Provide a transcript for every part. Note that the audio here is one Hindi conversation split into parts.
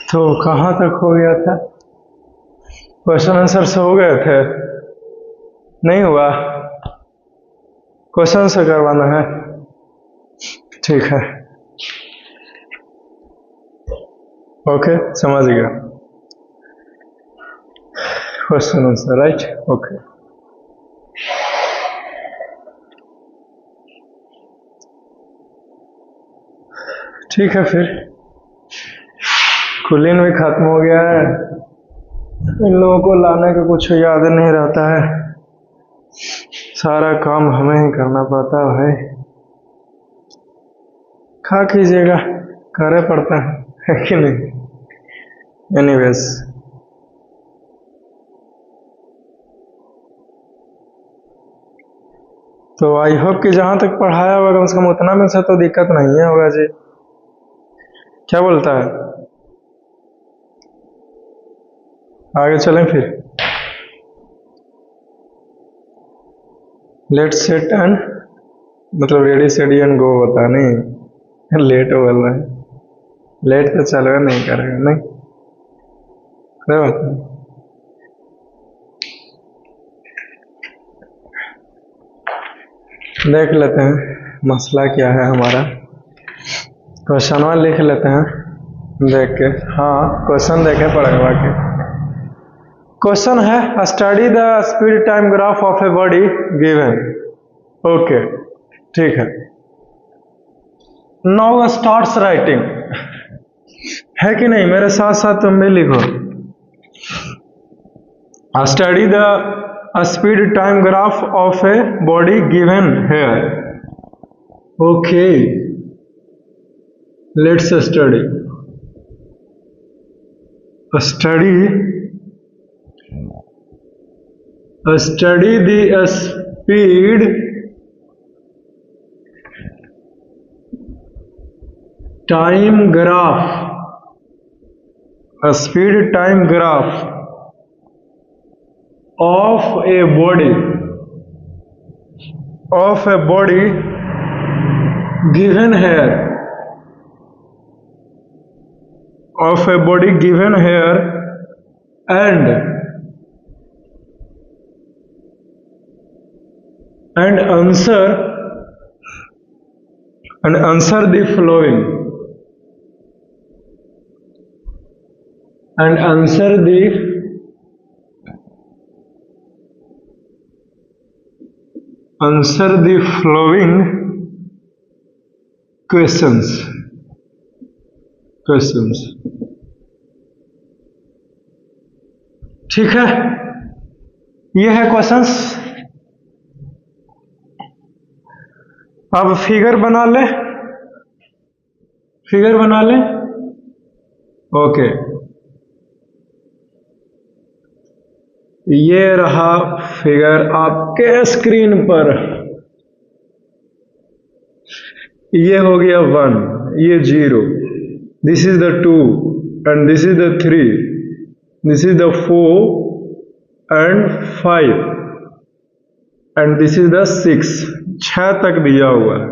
तो कहाँ तक हो गया था? क्वेश्चन आंसर से हो गए थे? नहीं हुआ? क्वेश्चन से करवाना है? ठीक है, ओके, समझ गया। Question answer, right, okay. ठीक है, फिर कुलीन भी खत्म हो गया है। इन लोगों को लाने का कुछ याद नहीं रहता है, सारा काम हमें ही करना पड़ता है भाई। खा कीजिएगा, करे पड़ता है कि नहीं? एनीवेज, तो आई होप कि जहां तक पढ़ाया होगा कम से कम उतना में से तो दिक्कत नहीं है होगा जी। क्या बोलता है? आगे चलें फिर। लेट्स सेट एंड मतलब रेडी सेडी एंड गो होता नहीं, लेट बोल रहा है। लेट तो चलेगा नहीं करेगा, नहीं कोई बात नहीं। देख लेते हैं मसला क्या है हमारा। क्वेश्चन लिख लेते हैं देख के। हाँ, क्वेश्चन देखे पड़ेगा बाकी। क्वेश्चन है study the speed time graph of a body given. Okay, ठीक है। नाउ स्टार्ट्स राइटिंग, है कि नहीं? मेरे साथ साथ तुम भी लिखो। Study the speed time graph of a body given here. Okay, let's study the speed time graph of a body given here, and answer the following. Answer the following questions. ठीक है, ये है क्वेश्चंस। अब फिगर बना ले। ओके, ये रहा फिगर आपके स्क्रीन पर। ये हो गया 1, ये 0, this is the 2 and this is the 3, this is the 4 and 5 and this is the 6। 6 तक दिया हुआ है।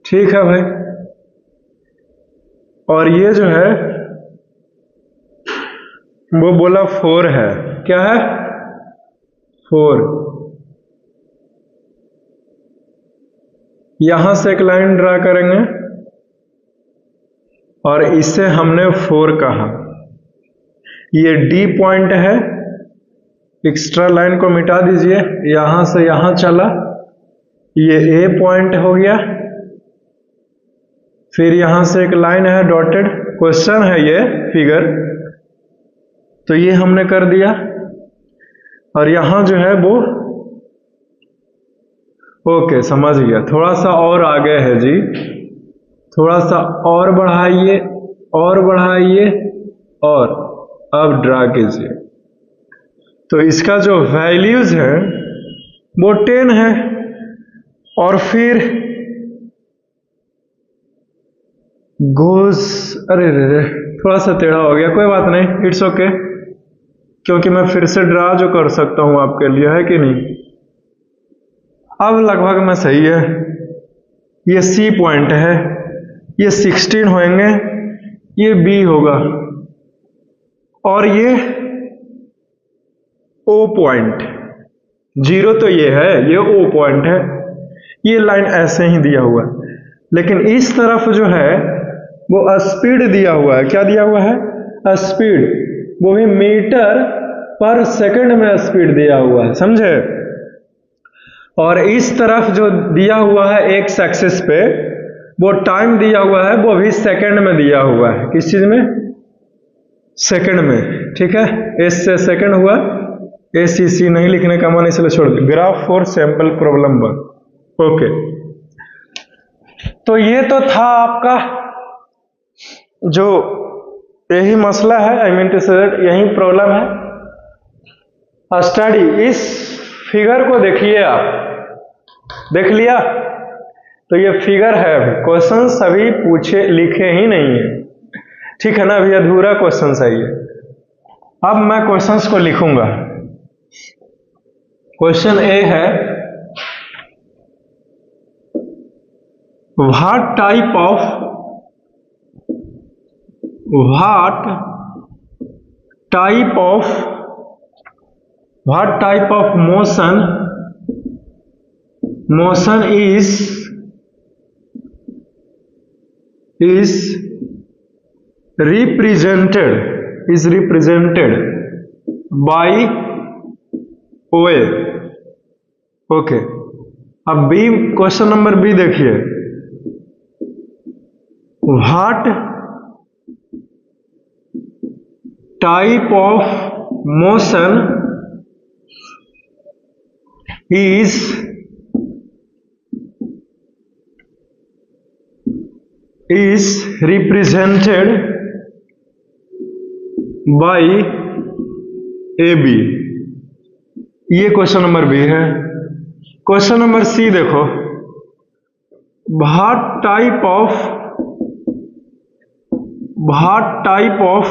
ठीक है भाई, और ये जो है वो बोला 4 है। क्या है? 4। यहां से एक लाइन ड्रा करेंगे और इसे हमने 4 कहा। ये D पॉइंट है, एक्स्ट्रा लाइन को मिटा दीजिए, यहां से यहां चला, ये A पॉइंट हो गया। फिर यहां से एक लाइन है डॉटेड, क्वेश्चन है ये फिगर, तो ये हमने कर दिया। और यहां जो है वो ओके, समझ गया। थोड़ा सा और आगे है जी, थोड़ा सा और बढ़ाइए और अब ड्रा कीजिए। तो इसका जो वैल्यूज है वो 10 है। और फिर अरे थोड़ा सा टेढ़ा हो गया, कोई बात नहीं, इट्स ओके, क्योंकि मैं फिर से ड्रा जो कर सकता हूं आपके लिए, है कि नहीं? अब लगभग में सही है। ये C पॉइंट है, ये 16 होंगे, ये बी होगा और ये ओ पॉइंट, जीरो तो ये है, ये ओ पॉइंट है, ये लाइन ऐसे ही दिया हुआ है। लेकिन इस तरफ जो है वो स्पीड दिया हुआ है। क्या दिया हुआ है? स्पीड, वो भी मीटर पर सेकंड में स्पीड दिया हुआ है, समझे। और इस तरफ जो दिया हुआ है एक्स एक्सिस पे, वो टाइम दिया हुआ है, वो भी सेकंड में दिया हुआ है। किस चीज में? सेकंड में, ठीक है। एस से सेकंड हुआ, ACC नहीं लिखने का मन इसलिए छोड़ दो। Graph for sample problem 1, okay. तो ये तो था आपका जो यही मसला है, आई मीन टू से यही प्रॉब्लम है। स्टडी, इस फिगर को देखिए आप, देख लिया? तो ये फिगर है, अभी क्वेश्चन अभी पूछे लिखे ही नहीं है, ठीक है ना, अभी अधूरा क्वेश्चन है ये। अब मैं क्वेश्चंस को लिखूंगा। क्वेश्चन ए है, what type of motion is represented by OA, okay. अब बी, क्वेश्चन नंबर बी देखिए, what type of motion is represented by AB, ये क्वेश्चन नंबर बी है। क्वेश्चन नंबर सी देखो, what type of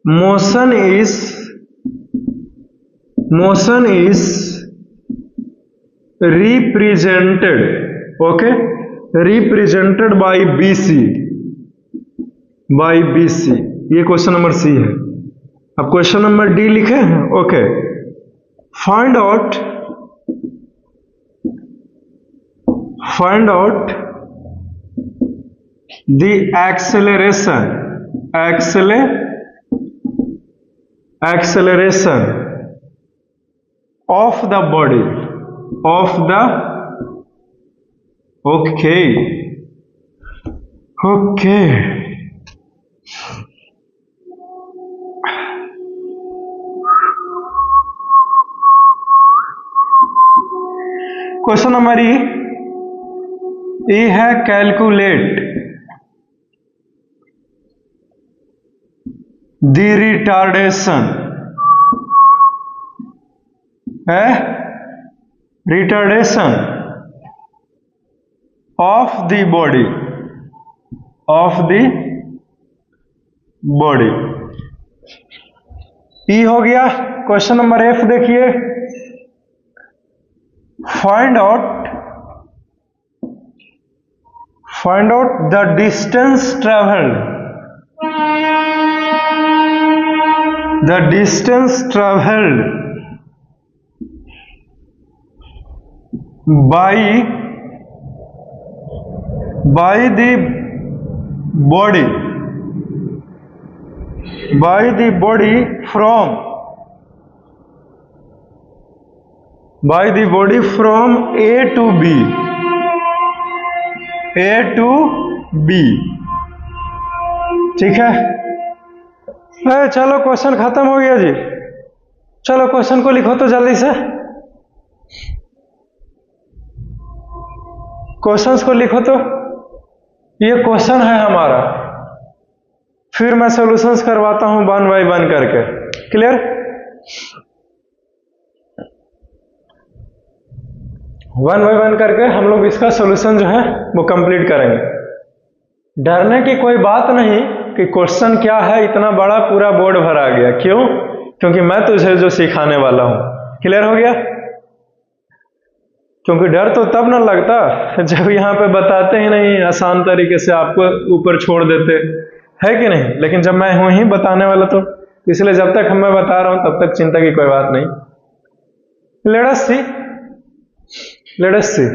motion is represented, okay, represented by BC, ये क्वेश्चन नंबर सी है। अब क्वेश्चन नंबर डी लिखे हैं, okay. Find out the acceleration of the body okay question number ई है, calculate the retardation of the body, ई हो गया। क्वेश्चन नंबर एफ देखिए, find out the distance travelled by the body from A to B, ठीक है। चलो क्वेश्चन खत्म हो गया जी। चलो क्वेश्चन को लिखो तो जल्दी से, क्वेश्चंस को लिखो तो। ये क्वेश्चन है हमारा, फिर मैं सॉल्यूशंस करवाता हूं 1 by 1 करके। क्लियर? 1 by 1 करके हम लोग इसका सॉल्यूशन जो है वो कंप्लीट करेंगे। डरने की कोई बात नहीं कि क्वेश्चन क्या है, इतना बड़ा पूरा बोर्ड भरा गया। क्यों? क्योंकि मैं तुझे जो सिखाने वाला हूं। क्लियर हो गया? क्योंकि डर तो तब ना लगता जब यहाँ पे बताते ही नहीं, आसान तरीके से आपको ऊपर छोड़ देते, है कि नहीं। लेकिन जब मैं हूं ही बताने वाला, तो इसलिए जब तक मैं बता रहा हूं तब तक चिंता की कोई बात नहीं। लेट अस सी।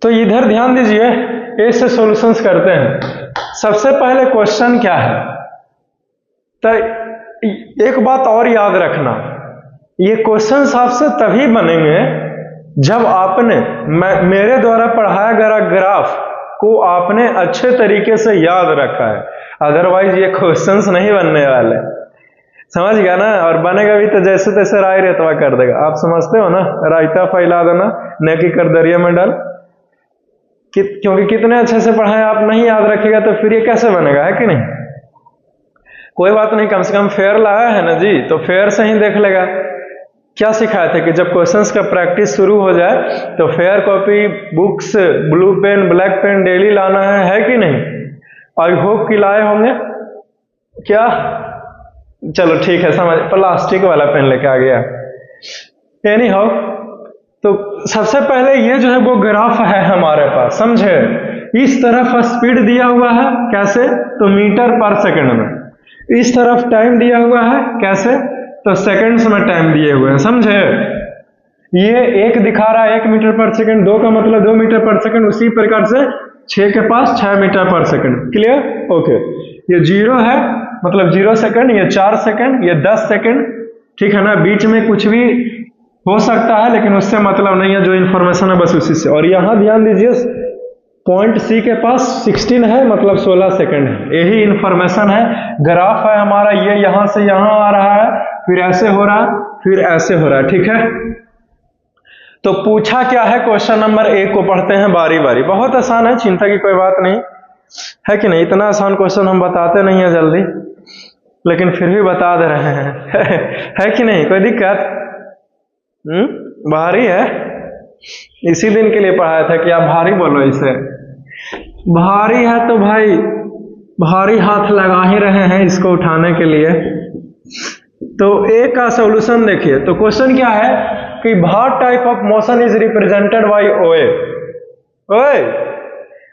तो इधर ध्यान दीजिए, ए से सॉल्यूशंस करते हैं। सबसे पहले क्वेश्चन क्या है, तो एक बात और याद रखना, ये क्वेश्चंस आपसे तभी बनेंगे जब आपने मेरे द्वारा पढ़ाया गया ग्राफ को आपने अच्छे तरीके से याद रखा है। अदरवाइज ये क्वेश्चंस नहीं बनने वाले, समझ गया ना। और बनेगा भी तो जैसे तैसे राय रेतवा कर देगा। आप समझते हो ना, रायता फैला देना नेकी कर दरिया में डाल। क्योंकि कितने अच्छे से पढ़ाए, आप नहीं याद रखेगा तो फिर ये कैसे बनेगा, है कि नहीं। कोई बात नहीं, कम से कम फेयर लाया है ना जी, तो फेयर से ही देख लेगा। क्या सिखाए थे कि जब क्वेश्चंस का प्रैक्टिस शुरू हो जाए तो fair copy, books, blue pen, black pen daily लाना है कि नहीं। आई होप कि लाए होंगे। क्या, चलो ठीक है, समझ, प्लास्टिक वाला पेन लेके आ गया। एनी हाउ, तो सबसे पहले ये जो है वो ग्राफ है हमारे पास, समझे। इस तरफ स्पीड दिया हुआ है, कैसे, तो मीटर पर सेकंड में। इस तरफ टाइम दिया हुआ है, कैसे, तो सेकंड्स में टाइम दिए हुए हैं, समझे। ये एक दिखा रहा है 1 मीटर पर सेकंड, 2 का मतलब 2 मीटर पर सेकंड, उसी प्रकार से 6 के पास 6 मीटर पर सेकंड। Clear, okay. ये 0 है मतलब 0 सेकंड, ये 4 सेकंड, ये 10 सेकंड, ठीक है ना। बीच में कुछ भी हो सकता है लेकिन उससे मतलब नहीं है, जो इंफॉर्मेशन है बस उसी से। और यहां ध्यान दीजिए, पॉइंट सी के पास 16 है मतलब 16 सेकंड है। यही इंफॉर्मेशन है। ग्राफ है हमारा, ये यहां से यहां आ रहा है, फिर ऐसे हो रहा है, फिर ऐसे हो रहा है, ठीक है। तो पूछा क्या है, क्वेश्चन नंबर 1 को पढ़ते हैं बारी बारी। बहुत आसान है, चिंता की कोई बात नहीं, है कि नहीं। इतना आसान क्वेश्चन हम बताते नहीं है जल्दी, लेकिन फिर भी बता दे रहे हैं है कि नहीं, कोई दिक्कत। भारी है, इसी दिन के लिए पढ़ाया था कि आप भारी बोलो इसे। भारी है तो भाई भारी हाथ लगा ही रहे हैं इसको उठाने के लिए। तो ए का सॉल्यूशन देखिए। तो क्वेश्चन क्या है कि what type of motion is represented by ओए।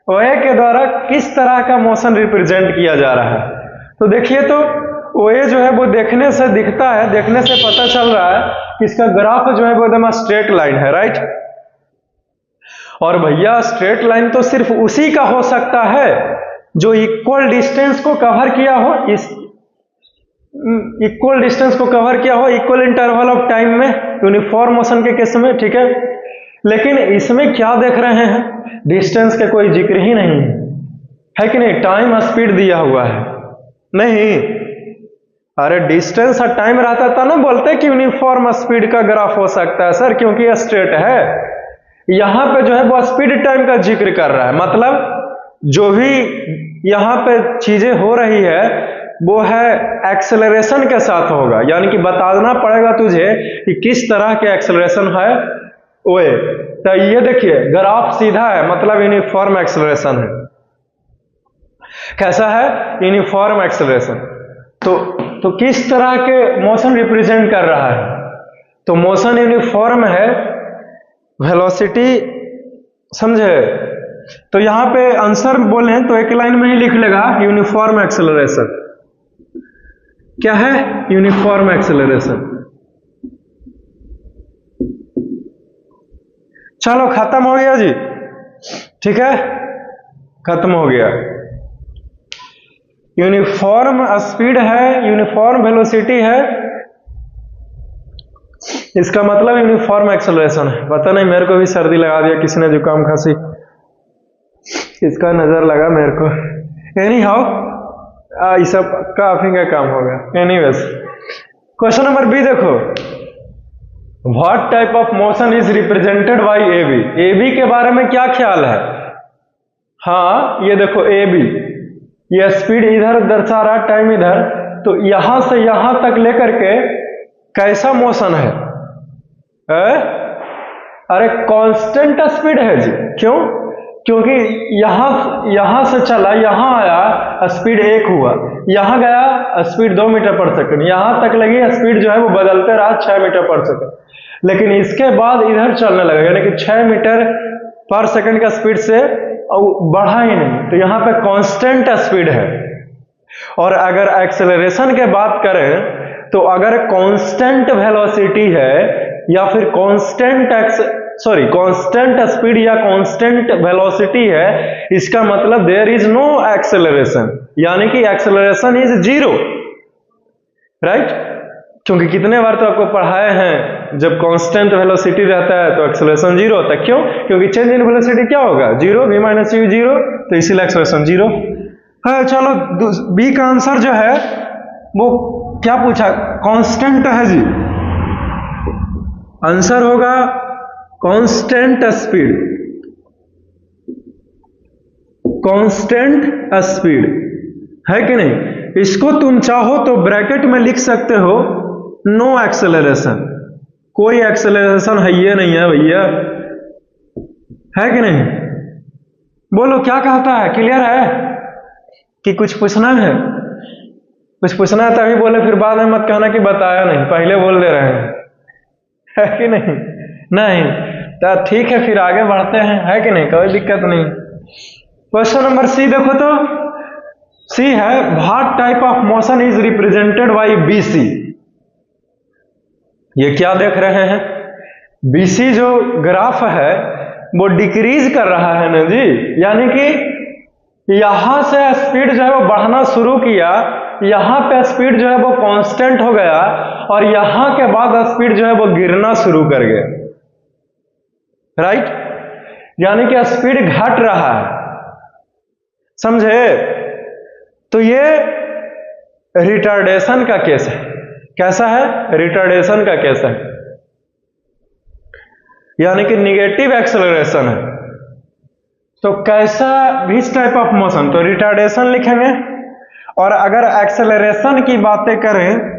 ओए के द्वारा किस तरह का मोशन रिप्रेजेंट किया जा रहा है। तो देखिए, तो ओए जो है वो देखने से दिखता है, देखने से पता चल रहा है कि इसका ग्राफ जो है वो एकदम स्ट्रेट लाइन है, राइट। और भैया स्ट्रेट लाइन तो सिर्फ उसी का हो सकता है जो इक्वल डिस्टेंस को कवर किया हो, इस इक्वल डिस्टेंस को कवर किया हो इक्वल इंटरवल ऑफ टाइम में, यूनिफॉर्म मोशन के केस में, ठीक है। लेकिन इसमें क्या देख रहे हैं, डिस्टेंस के कोई जिक्र ही नहीं है कि नहीं। टाइम स्पीड दिया हुआ है नहीं। अरे डिस्टेंस और टाइम रहता था ना, बोलते कि यूनिफॉर्म स्पीड का ग्राफ हो सकता है सर, क्योंकि यह स्ट्रेट है। यहां पे जो है वो स्पीड टाइम का जिक्र कर रहा है, मतलब जो भी यहां पे चीजें हो रही है वो है एक्सेलरेशन के साथ होगा, यानी कि बताना पड़ेगा तुझे कि किस तरह के एक्सेलरेशन है ओए। तो ये देखिए ग्राफ सीधा है, मतलब यूनिफॉर्म एक्सेलरेशन है। कैसा है, यूनिफॉर्म एक्सेलरेशन। तो किस तरह के मोशन रिप्रेजेंट कर रहा है, तो मोशन यूनिफॉर्म है, वेलोसिटी, समझे। तो यहां पे आंसर बोले तो एक लाइन में ही लिख लेगा यूनिफॉर्म एक्सेलरेशन। क्या है, यूनिफॉर्म एक्सेलरेशन। चलो खत्म हो गया जी, ठीक है, खत्म हो गया। यूनिफॉर्म स्पीड है, यूनिफॉर्म वेलोसिटी है, इसका मतलब यूनिफॉर्म एक्सेलरेशन है। पता नहीं, मेरे को भी सर्दी लगा दिया किसी ने, जुकाम खांसी, इसका नजर लगा मेरे को। एनी हाउ, ये सब काफी का काम होगा। एनीवेज, क्वेश्चन नंबर बी देखो, what type of motion is represented by AB। AB के बारे में क्या ख्याल है। हाँ ये देखो AB, ये स्पीड इधर दर्शा रहा, टाइम इधर, तो यहां से यहां तक लेकर के कैसा मोशन है, अरे कांस्टेंट स्पीड है जी। क्यों, क्योंकि यहां से चला, यहां आया स्पीड 1 हुआ, यहां गया स्पीड 2 मीटर पर सेकंड, यहां तक लगी स्पीड जो है वो बदलते रहा 6 मीटर पर सेकंड, लेकिन इसके बाद इधर चलने लगा, यानी कि 6 मीटर पर सेकंड का स्पीड से बढ़ा ही नहीं, तो यहाँ पे कांस्टेंट स्पीड है। और अगर एक्सेलरेशन के बात करें तो अगर कांस्टेंट वेलोसिटी है या फिर कांस्टेंट स्पीड या कांस्टेंट वेलोसिटी है, इसका मतलब देयर इज नो एक्सेलरेशन, यानी कि एक्सेलरेशन इज 0, राइट। क्योंकि कितने बार तो आपको पढ़ाए हैं, जब कांस्टेंट वेलोसिटी रहता है तो एक्सेलरेशन 0 होता है। क्यों? क्योंकि चेंज इन वेलोसिटी क्या होगा, 0, v माइनस u 0, तो इसीलिए एक्सेलरेशन 0 है। चलो बी का आंसर जो है वो क्या पूछा, कांस्टेंट है जी, आंसर होगा कांस्टेंट स्पीड, कांस्टेंट स्पीड है कि नहीं। इसको तुम चाहो तो ब्रैकेट में लिख सकते हो, नो एक्सेलरेशन, कोई एक्सेलरेशन है ये नहीं है भैया, है कि नहीं। बोलो क्या कहता है, क्लियर है कि कुछ पूछना है? कुछ पूछना है तभी बोले, फिर बाद में मत कहना कि बताया नहीं, पहले बोल दे रहे हैं, है कि नहीं। नहीं तो ठीक है, फिर आगे बढ़ते हैं, है कि नहीं, कोई दिक्कत नहीं। क्वेश्चन नंबर सी देखो तो, सी है what type of motion is represented by BC. ये क्या देख रहे हैं, बीसी जो ग्राफ है वो डिक्रीज कर रहा है ना जी, यानी कि यहां से स्पीड जो है वो बढ़ना शुरू किया, यहां पे स्पीड जो है वो कांस्टेंट हो गया, और यहां के बाद स्पीड जो है वो गिरना शुरू कर गया, राइट। यानी कि स्पीड घट रहा है, समझे। तो ये रिटार्डेशन का केस है। कैसा है, रिटार्डेशन का केस है, यानी कि निगेटिव एक्सेलरेशन है। तो कैसा विच टाइप ऑफ मोशन, तो रिटार्डेशन लिखेंगे। और अगर एक्सेलरेशन की बातें करें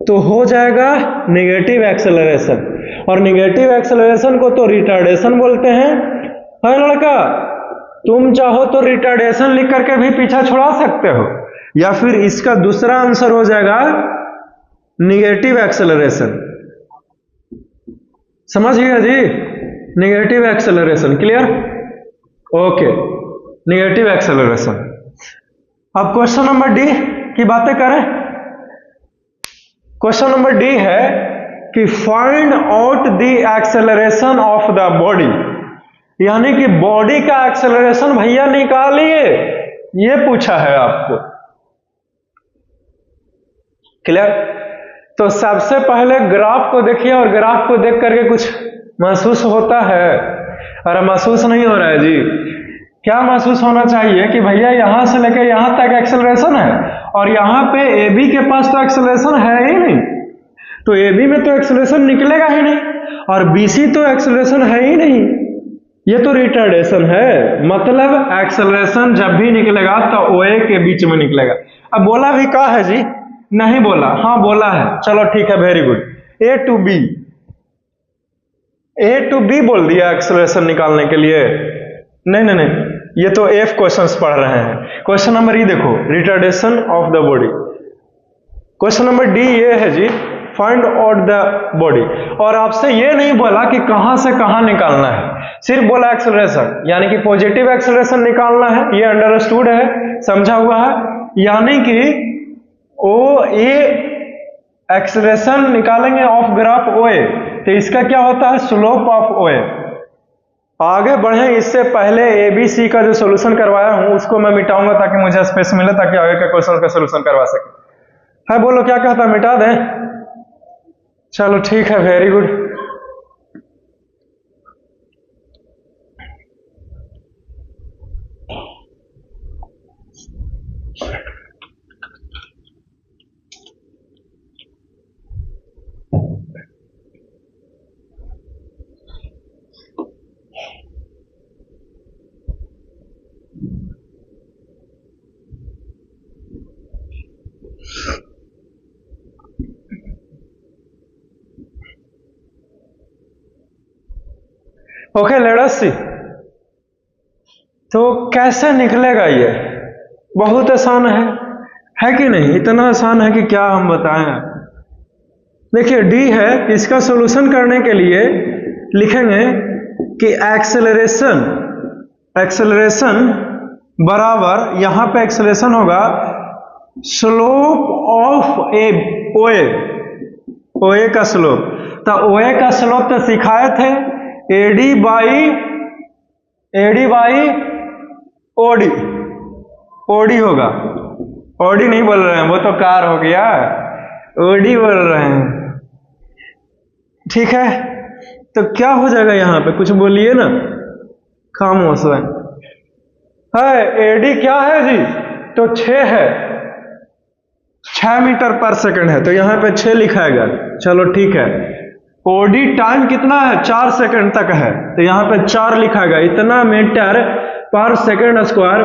तो हो जाएगा निगेटिव एक्सेलरेशन, और निगेटिव एक्सेलरेशन को तो रिटार्डेशन बोलते हैं। है लड़का, तुम चाहो तो रिटार्डेशन लिख करके भी पीछा छुड़ा सकते हो, या फिर इसका दूसरा आंसर हो जाएगा निगेटिव एक्सेलरेशन। समझ गया जी, negative acceleration, clear, okay, negative acceleration. अब क्वेश्चन नंबर डी की बातें करें। क्वेश्चन नंबर डी है कि find out the acceleration of the body, यानी कि बॉडी का एक्सेलरेशन भैया निकालिए, ये पूछा है आपको, क्लियर। तो सबसे पहले ग्राफ को देखिए, और ग्राफ को देख करके कुछ महसूस होता है? अरे महसूस नहीं हो रहा है जी। क्या महसूस होना चाहिए कि भैया यहां से लेकर यहां तक एक्सेलरेशन है, और यहां पे AB के पास तो एक्सेलरेशन है ही नहीं, तो AB में तो एक्सेलरेशन निकलेगा ही नहीं, और BC तो एक्सेलरेशन है ही नहीं, ये तो रिटार्डेशन है। मतलब एक्सेलरेशन जब भी निकलेगा तो OA के बीच में निकलेगा। अब बोला भी क्या है जी, नहीं बोला, हाँ बोला है, चलो ठीक है, very good. A to B बोल दिया एक्सेलरेशन निकालने के लिए। नहीं नहीं नहीं, ये तो F क्वेश्चंस पढ़ रहे हैं। क्वेश्चन नंबर ई देखो, retardation of the body. Question number D ये है जी, फाइंड आउट द बॉडी, और आपसे ये नहीं बोला कि कहां से कहां निकालना है, सिर्फ बोला एक्सेलरेशन, यानी कि पॉजिटिव एक्सेलरेशन निकालना है, ये अंडरस्टूड है, समझा हुआ है। यानी कि OA एक्सेलरेशन निकालेंगे ऑफ ग्राफ OA, तो इसका क्या होता है, स्लोप ऑफ OA। आगे बढ़े इससे पहले ABC का जो सॉल्यूशन करवाया हूं उसको मैं मिटाऊंगा ताकि मुझे स्पेस मिले, ताकि आगे के क्वेश्चन का सॉल्यूशन करवा सके। है, बोलो क्या कहता, मिटा दें? चलो ठीक है, very good. Okay, let us see. तो कैसे निकलेगा ये? बहुत आसान है कि नहीं? इतना आसान है कि क्या हम बताएं। देखिए डी है, इसका सॉल्यूशन करने के लिए लिखेंगे कि एक्सेलरेशन बराबर, यहां पे एक्सेलरेशन होगा स्लोप ऑफ ओए का स्लोप। तो ओए का स्लोप तो सिखाए थे, एडी बाई ओडी होगा। ओडी नहीं बोल रहे हैं, वो तो कार हो गया, ओडी बोल रहे हैं। ठीक है, तो क्या हो जाएगा यहां पे? कुछ बोलिए ना, खामोश है। एडी क्या है जी? तो 6 है, 6 मीटर पर सेकंड है, तो यहां पे 6 लिखाएगा। चलो ठीक है। ओडी टाइम कितना है? 4 सेकंड तक है, तो यहां पे 4 लिखाएगा। इतना मीटर पर सेकंड स्क्वायर,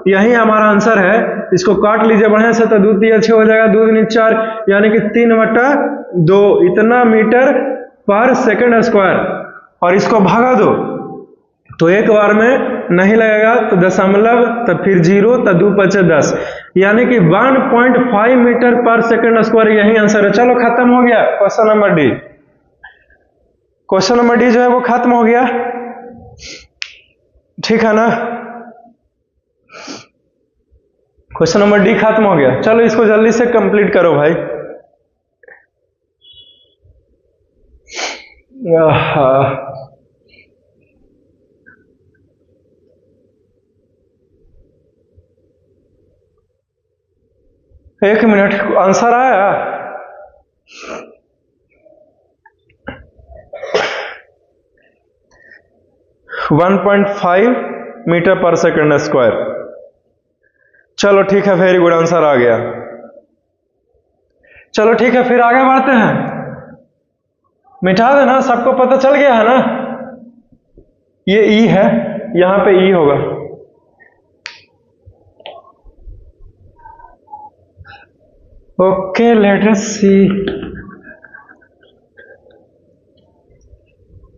यही हमारा आंसर है। इसको काट लीजिए बढ़िया से, तो 2 3 6 हो जाएगा, 2 दूनी 4, यानी कि 3/2 इतना मीटर पर सेकंड स्क्वायर। और इसको भागा दो तो एक बार में नहीं लगेगा, तो दशमलव, तो फिर 0, तो 2 5 10, यानी कि 1.5 मीटर पर सेकंड स्क्वायर, यही आंसर है। चलो खत्म हो गया question number D. Question number D जो है वो खत्म हो गया, ठीक है ना? क्वेश्चन नंबर डी खत्म हो गया। चलो इसको जल्दी से कंप्लीट करो भाई। एक मिनट, आंसर आया? वन 1.5 मीटर पर सेकंड स्क्वायर। चलो ठीक है, वेरी गुड, आंसर आ गया। चलो ठीक है, फिर आगे बढ़ते हैं। मिटा देना, सबको पता चल गया है ना? ये ई है, यहां पे ई होगा। ओके, लेट अस सी।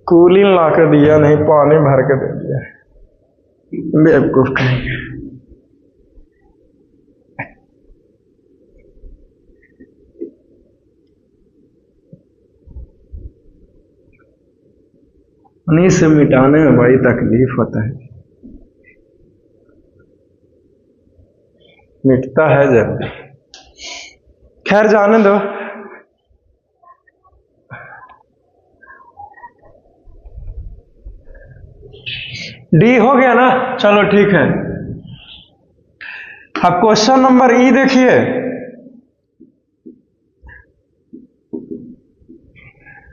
कूलिंग ला के दिया नहीं, पानी भर के दे दिया, बेवकूफ कहेंगे। उन्हीं से मिटाने में बड़ी तकलीफ होता है, मिटता है जल्दी। खैर जाने दो। डी हो गया ना? चलो ठीक है। अब क्वेश्चन नंबर ई देखिए।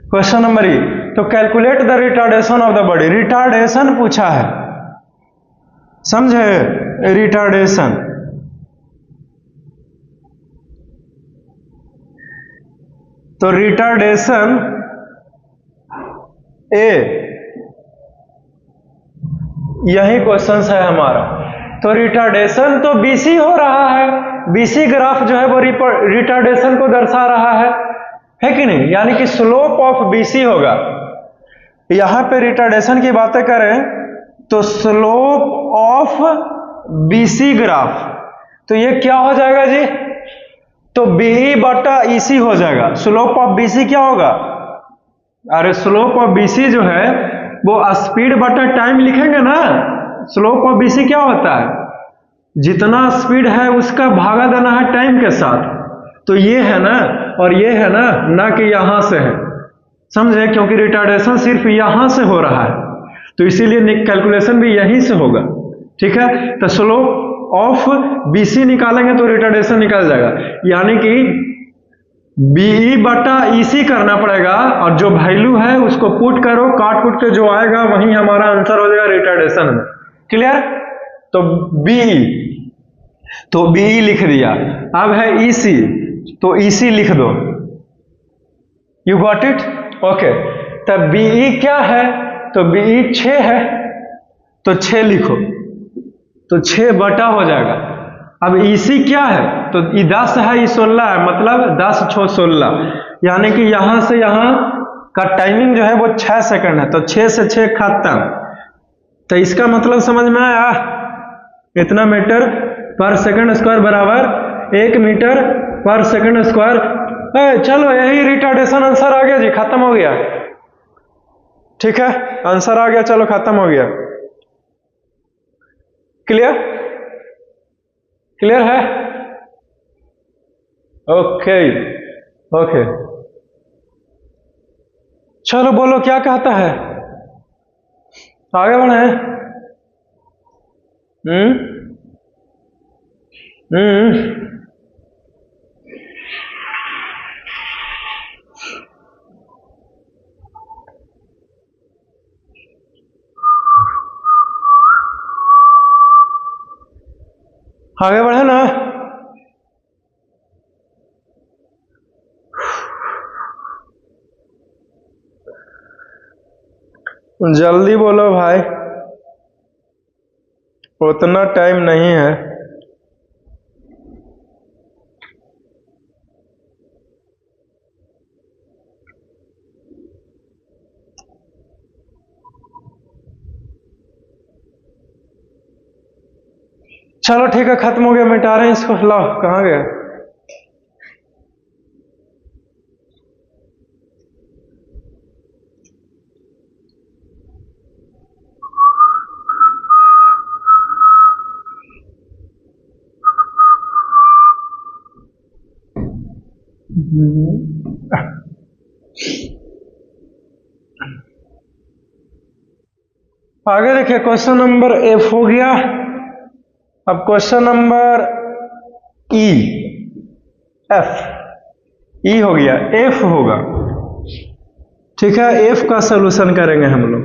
क्वेश्चन नंबर ई, तो calculate the retardation of the body. Retardation पूछा है, समझे? रिटार्डेशन, तो रिटार्डेशन ए, यही क्वेश्चन है हमारा। तो रिटार्डेशन तो बीसी हो रहा है, बीसी ग्राफ जो है वो रिटार्डेशन को दर्शा रहा है कि नहीं? यानी कि स्लोप ऑफ बीसी होगा। यहां पे रिटार्डेशन की बातें करें तो स्लोप ऑफ बीसी ग्राफ, तो ये क्या हो जाएगा जी? तो बीई बटा ईसी हो जाएगा। स्लोप ऑफ बीसी क्या होगा? अरे स्लोप ऑफ बीसी जो है वो स्पीड बटा टाइम लिखेंगे ना। स्लोप ऑफ बीसी क्या होता है? जितना स्पीड है उसका भागा देना है टाइम के साथ। तो ये है ना, और ये है ना कि यहां से है, समझे? क्योंकि रिटार्डेशन सिर्फ यहां से हो रहा है, तो इसीलिए कैलकुलेशन भी यहीं से होगा। ठीक है, तो स्लोप ऑफ बीसी निकालेंगे तो रिटार्डेशन निकल जाएगा, यानी कि बीई बटा ईसी करना पड़ेगा, और जो वैल्यू है उसको पुट करो, काट कुट के जो आएगा वही हमारा आंसर हो जाएगा रिटार्डेशन में। क्लियर? तो बीई लिख दिया। अब है ईसी, तो ईसी लिख दो। You got it? ओके, तब बीई क्या है? तो बीई 6 है, तो 6 लिखो, तो 6 बटा हो जाएगा। अब ईसी क्या है? तो ये 10 है, ये 16 है, मतलब 10 6 16, यानी कि यहां से यहां का टाइमिंग जो है वो 6 सेकंड है, तो 6 से 6 खत्म। तो इसका मतलब समझ में आया? इतना मीटर पर सेकंड स्क्वायर बराबर 1 मीटर पर सेकंड स्क्वायर। चलो यही रिटार्डेशन आंसर आ गया जी, खत्म हो गया। ठीक है, आंसर आ गया, चलो खत्म हो गया। क्लियर? क्लियर है? ओके ओके, चलो बोलो क्या कहता है, आगे बढ़े। आगे बढ़े ना। जल्दी बोलो भाई, उतना टाइम नहीं है। चलो ठीक है, खत्म हो गया, मिटा रहे हैं इसको। लाओ, कहाँ गया? आगे देखिए, क्वेश्चन नंबर एफ हो गया। अब क्वेश्चन नंबर ई, एफ ई हो गया, एफ होगा। ठीक है, एफ का सॉल्यूशन करेंगे हम लोग।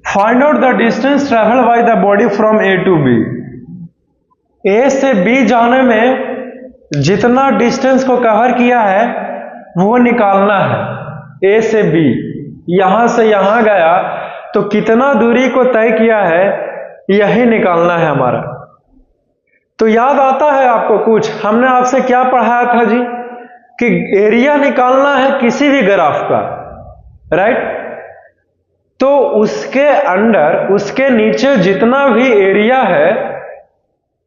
Find out the distance travel by the body from A to B. A से बी जाने में जितना डिस्टेंस को कवर किया है वो निकालना है। ए से बी, यहां से यहां गया तो कितना दूरी को तय किया है यही निकालना है हमारा। तो याद आता है आपको कुछ, हमने आपसे क्या पढ़ाया था जी, कि एरिया निकालना है किसी भी ग्राफ का, राइट। तो उसके अंडर, उसके नीचे जितना भी एरिया है,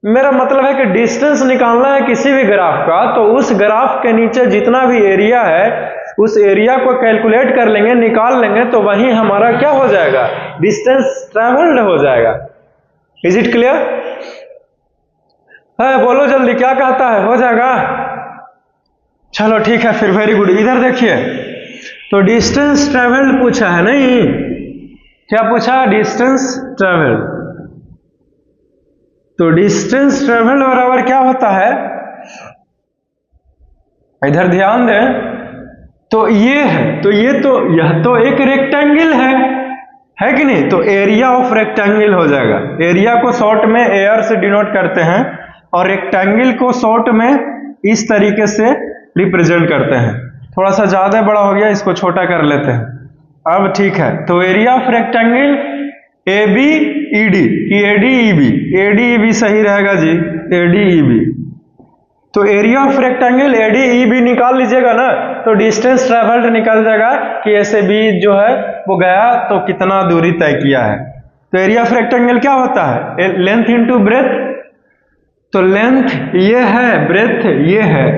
मेरा मतलब है कि डिस्टेंस निकालना है किसी भी ग्राफ का, तो उस ग्राफ के नीचे जितना भी एरिया है उस एरिया को कैलकुलेट कर लेंगे, निकाल लेंगे, तो वही हमारा क्या हो जाएगा, डिस्टेंस ट्रेवल्ड हो जाएगा। Is it clear? है, बोलो जल्दी, क्या कहता है, हो जाएगा? चलो ठीक है फिर, वेरी गुड। इधर देखिए, तो डिस्टेंस ट्रेवल्ड पूछा है, नहीं क्या पूछा, डिस्टेंस ट्रेवल्ड। तो डिस्टेंस ट्रेवल्ड बराबर क्या होता है, इधर ध्यान दें, तो ये है, तो ये तो यह तो एक रेक्टेंगल है कि नहीं, तो एरिया ऑफ रेक्टेंगल हो जाएगा। एरिया को शॉर्ट में एयर से डिनोट करते हैं और रेक्टेंगल को शॉर्ट में इस तरीके से रिप्रेजेंट करते हैं। थोड़ा सा ज्यादा बड़ा हो गया, इसको छोटा कर लेते हैं। अब ठीक है, तो area of rectangle A B E D की A D E B, A D E B सही रहेगा जी, ए डी ई बी। तो area of rectangle A D E B निकाल लीजिएगा ना, तो डिस्टेंस ट्रेवल्ड निकल जाएगा कि ए से बी जो है वो गया तो कितना दूरी तय किया है। तो एरिया ऑफ रेक्टेंगल क्या होता है, लेंथ इंटू ब्रेथ। तो लेंथ ये है, ब्रेथ ये है।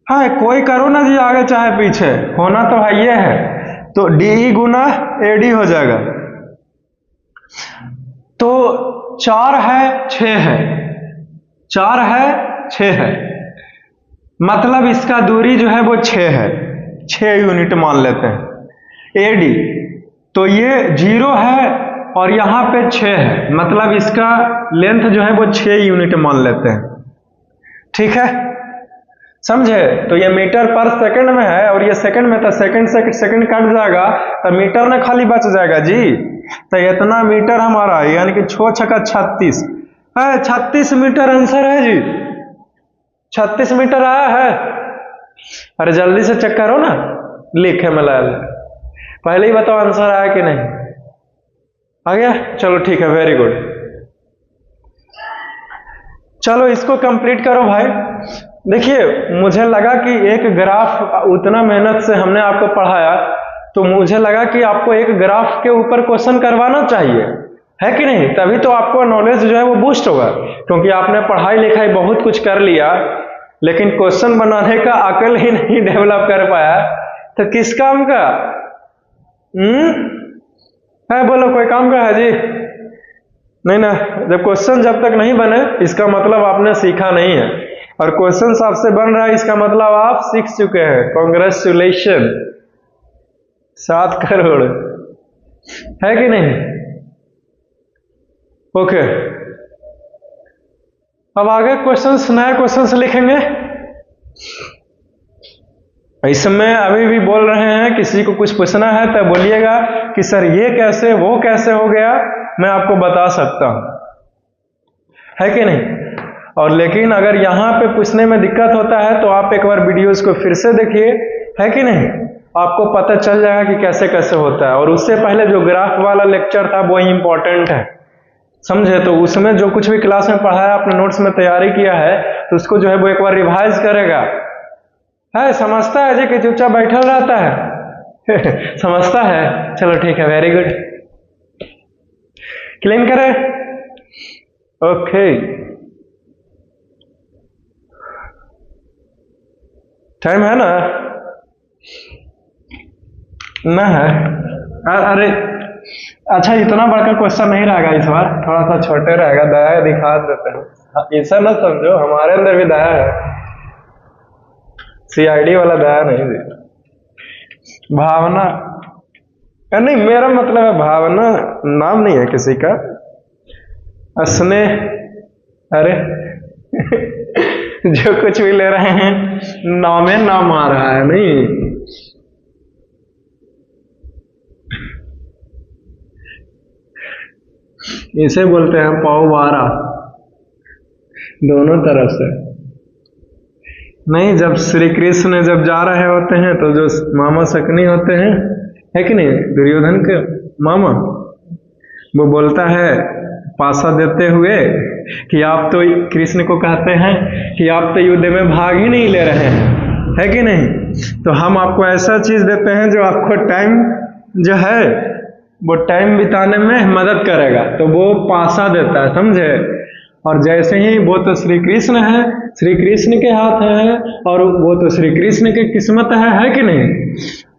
हाँ, कोई करो ना जी, आगे चाहे पीछे, होना तो है ये है। तो डी गुना ए डी हो जाएगा। तो 4 है 6 है, 4 है 6 है, मतलब इसका दूरी जो है वो 6 है, 6 यूनिट मान लेते हैं। एडी, तो ये 0 है और यहां पे 6 है, मतलब इसका लेंथ जो है वो 6 यूनिट मान लेते हैं। ठीक है, समझे? तो ये मीटर पर सेकंड में है और ये सेकंड में था, सेकंड कट जाएगा तो मीटर ना खाली बच जाएगा जी। तो इतना मीटर हमारा, यानी कि 6 छक्का 36 है, 36 मीटर आंसर है जी, 36 मीटर आया है। अरे जल्दी से चेक करो ना, लिखे में ला ले, पहले ही बताओ आंसर आया कि नहीं, आ गया? चलो ठीक है, वेरी गुड। चलो इसको कंप्लीट करो भाई। देखिए, मुझे लगा कि एक ग्राफ, उतना मेहनत से हमने आपको पढ़ाया, तो मुझे लगा कि आपको एक ग्राफ के ऊपर क्वेश्चन करवाना चाहिए। है कि नहीं? तभी तो आपको नॉलेज जो है वो बूस्ट होगा, क्योंकि आपने पढ़ाई लिखाई बहुत कुछ कर लिया लेकिन क्वेश्चन बनाने का अकल ही नहीं डेवलप कर पाया, तो किस काम का? है बोलो, कोई काम का है जी? नहीं ना। जब क्वेश्चन जब तक नहीं बने इसका मतलब आपने सीखा नहीं है, और क्वेश्चन आपसे बन रहा है इसका मतलब आप सीख चुके हैं। कांग्रेचुलेशन, 7 करोड़, है कि नहीं? ओके, अब आगे क्वेश्चंस, नए क्वेश्चंस लिखेंगे। इसमें अभी भी बोल रहे हैं, किसी को कुछ पूछना है तो बोलिएगा कि सर ये कैसे, वो कैसे हो गया, मैं आपको बता सकता हूं, है कि नहीं? और लेकिन अगर यहां पे पूछने में दिक्कत होता है तो आप एक बार वीडियोस को फिर से देखिए, है कि नहीं? आपको पता चल जाएगा कि कैसे कैसे होता है। और उससे पहले जो ग्राफ वाला लेक्चर था वो इंपॉर्टेंट है, समझे? तो उसमें जो कुछ भी क्लास में पढ़ाया, आपने नोट्स में तैयारी किया है, तो उसको जो है वो एक बार रिवाइज करेगा। है, समझता है जी कि चुपचाप बैठा रहता है? समझता है, चलो ठीक है, वेरी गुड। क्लीन करें, ओके। टाइम है ना? ना है? अरे अच्छा, इतना बड़का क्वेश्चन नहीं रहेगा इस बार, थोड़ा सा छोटे रहेगा, दया दिखा देते हैं। ऐसा ना समझो, हमारे अंदर भी दया है, सीआईडी वाला दया नहीं दी, भावना नहीं, मेरा मतलब है भावना, नाम नहीं है किसी का, स्नेह। अरे जो कुछ भी ले रहे हैं नामे नाम आ रहा है, नहीं? इसे बोलते हैं पौवारा, दोनों तरफ से। नहीं, जब श्री कृष्ण जब जा रहे होते हैं तो जो मामा शकुनी होते हैं, है कि नहीं, दुर्योधन के मामा, वो बोलता है पासा देते हुए कि आप तो, कृष्ण को कहते हैं कि आप तो युद्ध में भाग ही नहीं ले रहे हैं, है कि नहीं? तो हम आपको ऐसा चीज देते हैं जो आपको टाइम जो है वो टाइम बिताने में मदद करेगा, तो वो पासा देता है, समझे? और जैसे ही वो तो श्री कृष्ण है, श्री कृष्ण के हाथ है, और वो तो श्री कृष्ण की किस्मत है कि नहीं?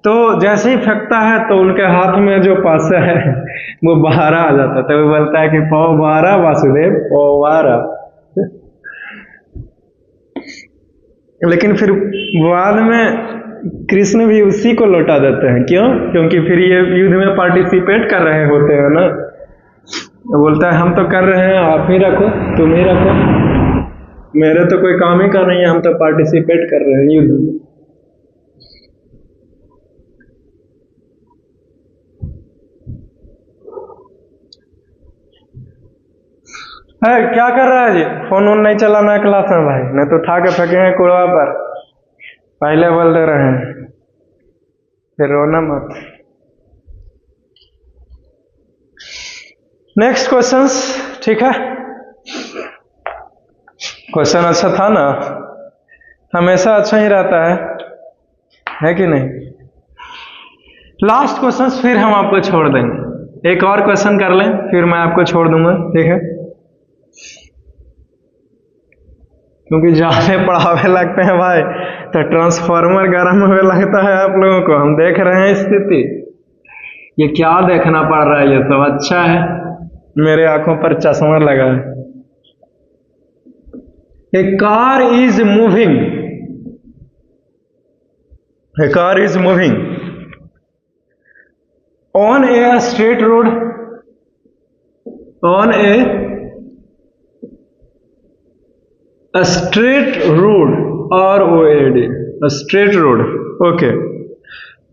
तो जैसे ही फेंकता है तो उनके हाथ में जो पासा है वो बाहर आ जाता है, तो वो बोलता है कि पौवारा वासुदेव पौवारा। लेकिन फिर बाद में कृष्ण भी उसी को लौटा देते हैं, क्यों? क्योंकि फिर ये युद्ध में पार्टिसिपेट कर रहे होते हैं ना, तो बोलता है हम तो कर रहे हैं, आप ही रखो, तुम ही रखो, मेरे तो कोई काम ही का नहीं है, हम तो पार्टिसिपेट कर रहे हैं युद्ध में। है, क्या कर रहा है जी? फोन वोन नहीं चलाना है क्लास में भाई, नहीं तो उठा के फेंकेंगे कूड़ा पर, पहले बोल दे रहे हैं, फिर रोना मत। नेक्स्ट क्वेश्चंस, ठीक है? क्वेश्चन अच्छा था ना? हमेशा अच्छा ही रहता है कि नहीं? लास्ट क्वेश्चंस फिर हम आपको छोड़ देंगे, एक और क्वेश्चन कर लें फिर मैं आपको छोड़ दूंगा, ठीक है? क्योंकि ज्यादा पढ़ावे लगते हैं भाई तो ट्रांसफार्मर गर्म होने लगता है आप लोगों को, हम देख रहे हैं स्थिति। ये क्या देखना पड़ रहा है? ये सब अच्छा है, मेरे आंखों पर चश्मा लगा है। A car is moving, a car is moving on a straight road, on a straight road, ROAD, a straight road, okay,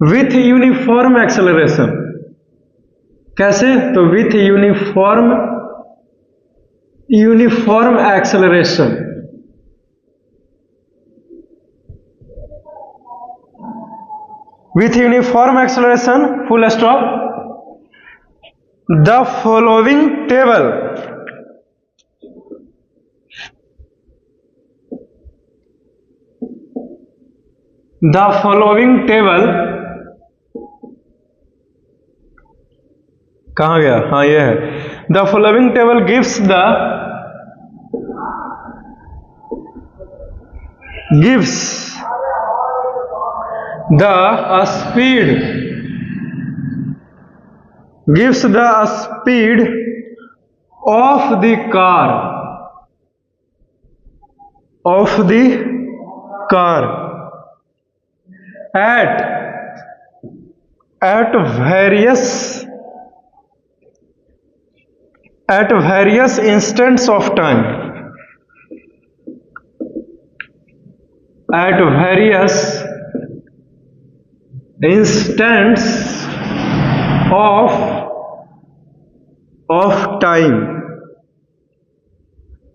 with uniform acceleration। कैसे? तो with uniform acceleration, with uniform acceleration, full stop, the following table कहाँ गया? हाँ ये है, the following table gives the speed of the car at various instants of time, at various instants of time,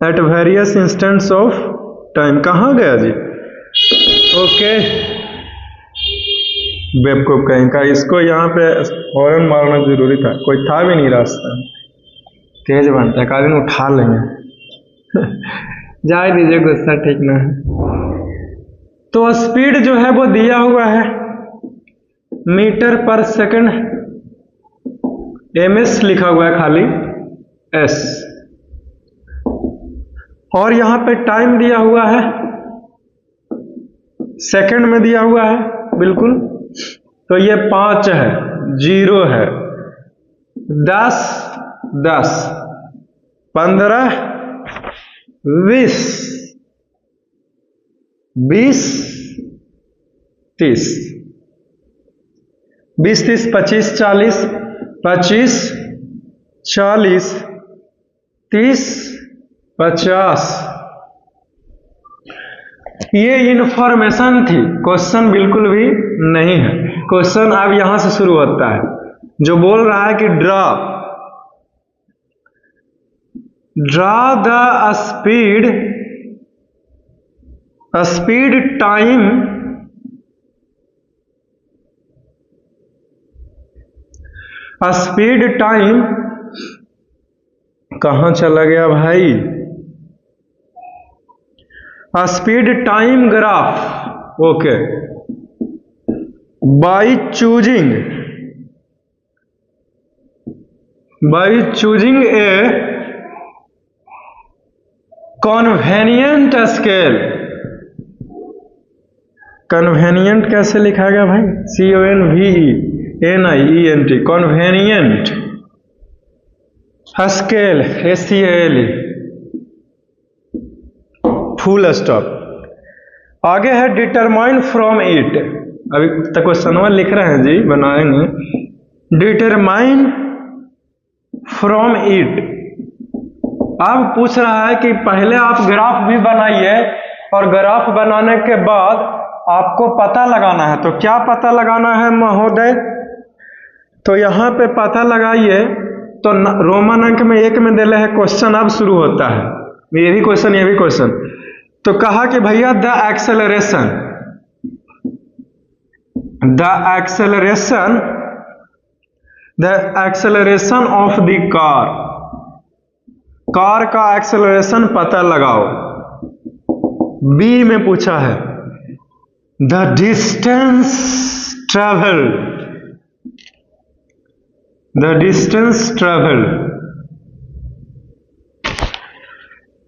at various instants of time। कहाँ गया जी? ओके, बेवकूफ कहीं का, इसको यहाँ पे हॉर्न मारना जरूरी था, कोई था भी नहीं रास्ता में। तेज बनता है, का दिन उठा लेंगे। जाए दीजिए, गुस्सा ठीक ना है। तो स्पीड जो है वो दिया हुआ है मीटर पर सेकंड, ms लिखा हुआ है खाली s, और यहां पे टाइम दिया हुआ है सेकंड में दिया हुआ है बिल्कुल। तो ये 5 है, 0 है, 10, 10, 15, 20, 20, 30, 20, 30, 25, 40, 25, 40, 30, 50। ये इंफॉर्मेशन थी, क्वेश्चन बिल्कुल भी नहीं है। क्वेश्चन अब यहां से शुरू होता है, जो बोल रहा है कि ड्रा द स्पीड टाइम कहां चला गया भाई? Speed time graph, okay, by choosing a convenient scale. Convenient कैसे लिखा गया भाई? CONVENIENT, convenient scale, SCALE, full stop. आगे है डिटरमाइन फ्रॉम इट, अभी तक क्वेश्चन लिख रहे हैं जी, बनाएंगे। डिटरमाइन फ्रॉम इट, अब पूछ रहा है कि पहले आप ग्राफ भी बनाइए और ग्राफ बनाने के बाद आपको पता लगाना है। तो क्या पता लगाना है महोदय? तो यहां पे पता लगाइए। तो रोमन अंक में 1 में दिले है क्वेश्चन, अब शुरू होता है, ये भी क्वेश्चन। तो कहा कि भैया the acceleration of the car का एक्सेलरेशन पता लगाओ। बी में पूछा है the distance travelled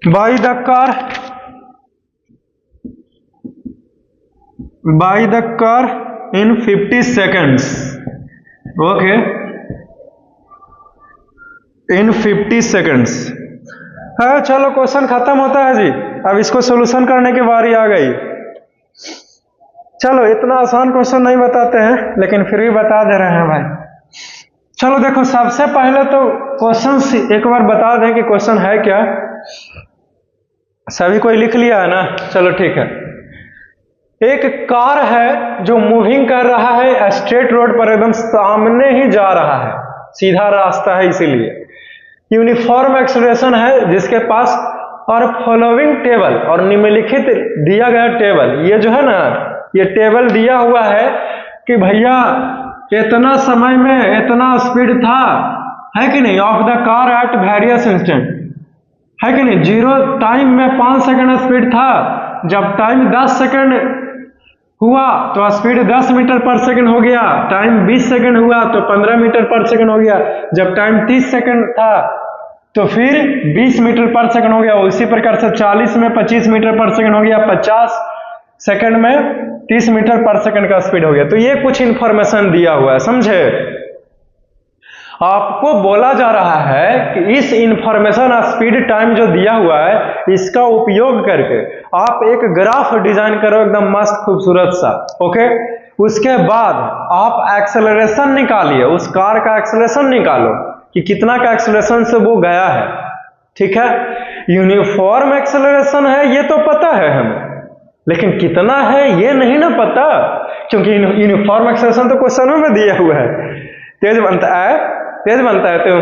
by the car in 50 seconds, okay, in 50 seconds है। चलो क्वेश्चन खत्म होता है जी, अब इसको सोल्यूशन करने की बारी आ गई। चलो इतना आसान क्वेश्चन नहीं बताते हैं, लेकिन फिर भी बता दे रहे हैं भाई। चलो देखो, सबसे पहले तो क्वेश्चन एक बार बता दें कि क्वेश्चन है क्या। सभी कोई लिख लिया है ना? चलो ठीक है। एक कार है जो मूविंग कर रहा है स्ट्रेट रोड पर, एकदम सामने ही जा रहा है, सीधा रास्ता है, इसीलिए यूनिफॉर्म एक्सेलरेशन है जिसके पास, और फॉलोइंग टेबल, और निम्नलिखित दिया गया टेबल, ये जो है ना, ये टेबल दिया हुआ है कि भैया इतना समय में इतना स्पीड था, है कि नहीं, of the car at various instant, है कि नहीं। 0 टाइम में 5 सेकंड स्पीड था, जब टाइम 10 सेकंड हुआ तो स्पीड 10 मीटर पर सेकंड हो गया, टाइम 20 सेकंड हुआ तो 15 मीटर पर सेकंड हो गया, जब टाइम 30 सेकंड था तो फिर 20 मीटर पर सेकंड हो गया, उसी प्रकार से 40 में 25 मीटर पर सेकंड हो गया, 50 सेकंड में 30 मीटर पर सेकंड का स्पीड हो गया। तो ये कुछ इंफॉर्मेशन दिया हुआ है, समझे। आपको बोला जा रहा है कि इस इंफॉर्मेशन स्पीड टाइम जो दिया हुआ है इसका उपयोग करके आप एक ग्राफ डिजाइन करो एकदम मस्त खूबसूरत सा, ओके। उसके बाद आप एक्सेलरेशन निकालिए, उस कार का एक्सेलरेशन निकालो कि कितना का एक्सेलरेशन से वो गया है, ठीक है। यूनिफॉर्म एक्सेलरेशन है ये तो पता है हमें, लेकिन कितना है ये नहीं ना पता, क्योंकि यूनिफॉर्म एक्सेलरेशन तो क्वेश्चनों में दिया हुआ है। तेज बनता है तो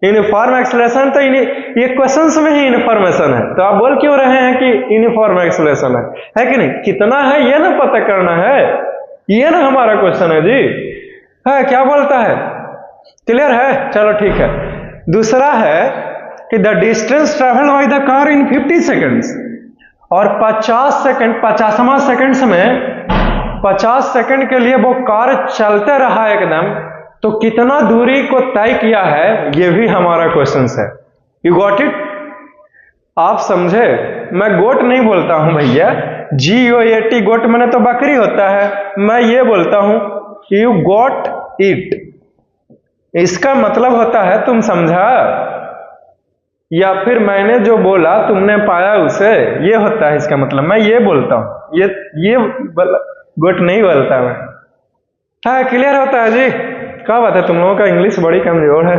यूनिफॉर्म एक्सेलरेशन तो ये क्वेश्चंस में ही इन्फॉर्मेशन है, तो आप बोल क्यों रहे हैं कि यूनिफॉर्म एक्सेलरेशन है कि नहीं। कितना है ये ना पता करना है, ये ना हमारा क्वेश्चन है जी। है क्या बोलता है, क्लियर है, चलो ठीक है। दूसरा है कि the distance travel by the car in 50 seconds, और 50 सेकंड 50वां सेकंड में 50 सेकंड के लिए वो कार चलते रहा एकदम, तो कितना दूरी को तय किया है ये भी हमारा क्वेश्चन है। यू गॉट इट, आप समझे। मैं गोट नहीं बोलता हूं भैया, GOAT गोट मैंने तो बकरी होता है, मैं ये बोलता हूं यू गॉट इट, इसका मतलब होता है तुम समझा, या फिर मैंने जो बोला तुमने पाया उसे, ये होता है इसका मतलब। मैं ये बोलता हूं, ये गोट नहीं बोलता मैं। हाँ क्लियर होता है जी। क्या बात है, तुम लोगों का इंग्लिश बड़ी कमजोर है।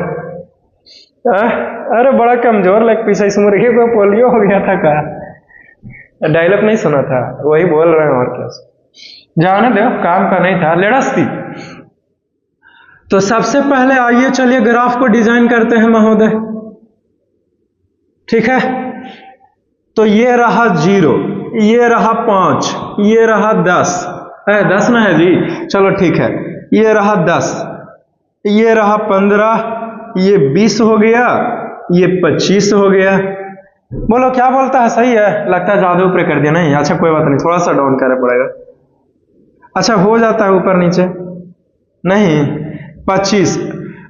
अरे बड़ा कमजोर लग पीछे, इस मुर्गे को पोलियो हो गया था का, डायलॉग नहीं सुना था, वही बोल रहे हैं और क्या। जाने दो, काम का नहीं था, लेड़स्ती। तो सबसे पहले आइए चलिए ग्राफ को डिजाइन करते हैं महोदय, ठीक है। तो ये रहा 0, ये रहा 5, ये रहा 10 है, 10 ना है जी, चलो ठीक है। ये रहा 10, ये रहा 15, ये 20 हो गया, ये 25 हो गया। बोलो क्या बोलता है, सही है, लगता है जादू ऊपर कर दिया। नहीं अच्छा कोई बात नहीं, थोड़ा सा डाउन करना पड़ेगा। अच्छा हो जाता है ऊपर नीचे, नहीं 25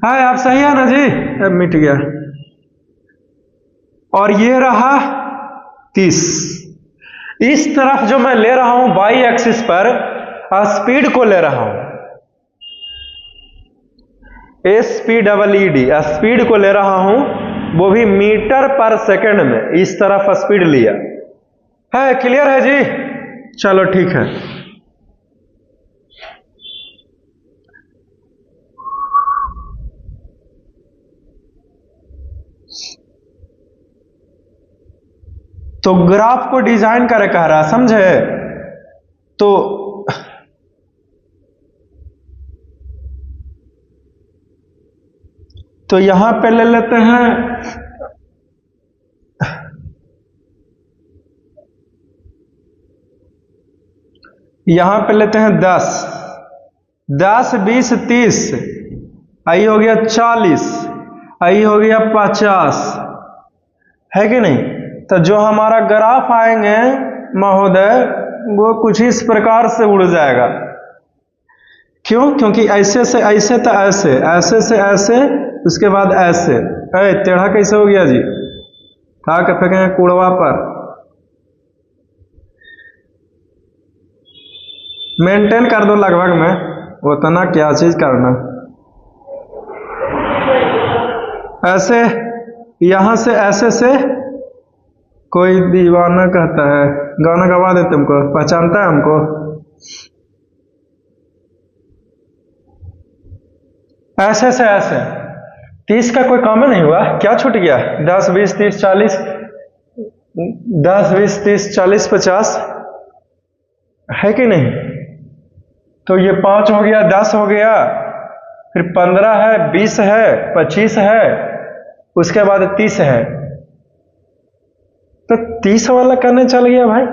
है, आप सही है ना जी, अब मिट गया। और ये रहा 30। इस तरफ जो मैं ले रहा हूं वाई एक्सिस पर स्पीड को ले रहा हूं, SPEED स्पीड को ले रहा हूं, वो भी मीटर पर सेकंड में, इस तरफ स्पीड लिया है। क्लियर है जी, चलो ठीक है। तो ग्राफ को डिजाइन करे कह रहा, समझे। तो यहां पे ले लेते हैं, यहां पे लेते हैं 10, 10, 20, 30, आई हो गया 40, आई हो गया 50, है कि नहीं। तो जो हमारा ग्राफ आएंगे महोदय वो कुछ इस प्रकार से उड़ जाएगा। क्यों, क्योंकि ऐसे से ऐसे तो ऐसे, ऐसे से ऐसे, उसके बाद ऐसे। टेढ़ा कैसे हो गया जी, था के फेंके कूड़वा पर। मेंटेन कर दो लगभग में, उतना क्या चीज करना। ऐसे यहां से ऐसे से, कोई दीवाना कहता है, गाना गवा दे, तुमको पहचानता है हमको। ऐसे से ऐसे 30 का कोई काम नहीं हुआ, क्या छूट गया, 10, 20, 30, 40, 10, 20, 30, 40, 50, है कि नहीं। तो ये 5 हो गया, 10 हो गया, फिर 15 है, 20 है, 25 है, उसके बाद 30 है। तो 30 वाला करने चल गया भाई।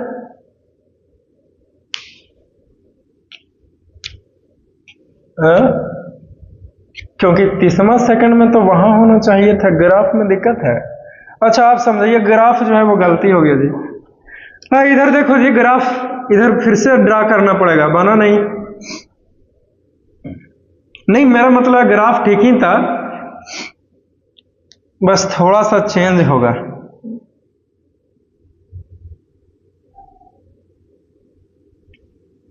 क्योंकि 30वां सेकंड में तो वहां होना चाहिए था, ग्राफ में दिक्कत है। अच्छा आप समझिए, ग्राफ जो है वो गलती हो गया जी। हाँ इधर देखो जी, ग्राफ इधर फिर से ड्रा करना पड़ेगा, बना नहीं। नहीं मेरा मतलब ग्राफ ठीक ही था, बस थोड़ा सा चेंज होगा।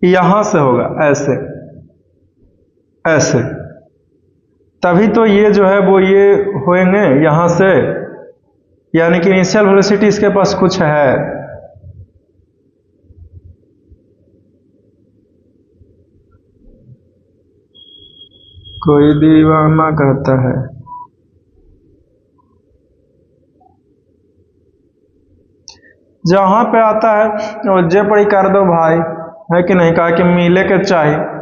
यहां से होगा ऐसे ऐसे, तभी तो ये जो है वो ये होंगे यहां से, यानी कि इनिशियल वेलोसिटी इसके पास कुछ है। कोई दीवाना कहता है जहां पे आता है वो जे पड़ी कर दो भाई, है कि नहीं, कहा कि मिले के चाहिए।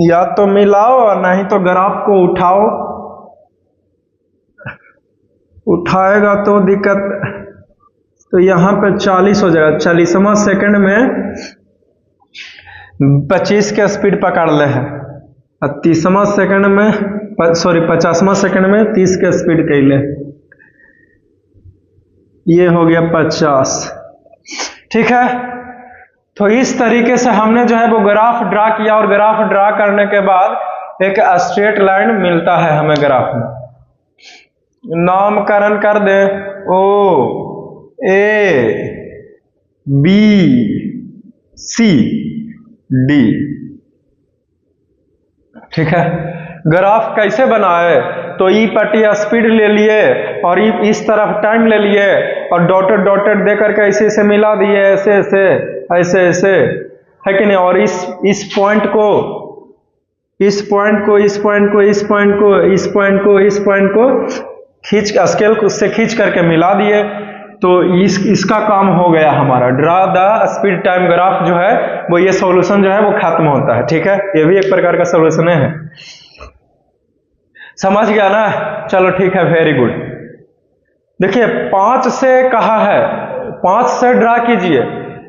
या तो मिलाओ और नहीं तो ग्राफ को उठाओ, उठाएगा तो दिक्कत। तो यहाँ पे 40 हो जाएगा, 40वां सेकंड में 25 के स्पीड पकड़ ले है, और 30वां सेकंड में सॉरी 50वां सेकंड में 30 के स्पीड कैले, ये हो गया 50। ठीक है, तो इस तरीके से हमने जो है वो ग्राफ ड्रा किया, और ग्राफ ड्रा करने के बाद एक स्ट्रेट लाइन मिलता है हमें ग्राफ में। नामकरण कर दे ओ ए बी सी डी। ठीक है, ग्राफ कैसे बनाए, तो ई पट्टी स्पीड ले लिए और इस तरफ टाइम ले लिए और डॉटेड डॉटेड दे करके ऐसे ऐसे मिला दिए, ऐसे ऐसे ऐसे ऐसे, है कि नहीं। और इस पॉइंट को इस पॉइंट को इस पॉइंट को इस पॉइंट को इस पॉइंट को इस पॉइंट को खींच स्केल से खींच करके मिला दिए। तो इसका काम हो गया हमारा, draw the speed time graph जो है वो, ये सॉल्यूशन जो है वो खत्म होता है। ठीक है, ये भी एक प्रकार का सॉल्यूशन है, समझ गया ना। चलो ठीक है, वेरी गुड। देखिए 5 से कहा है, 5 से ड्रा कीजिए,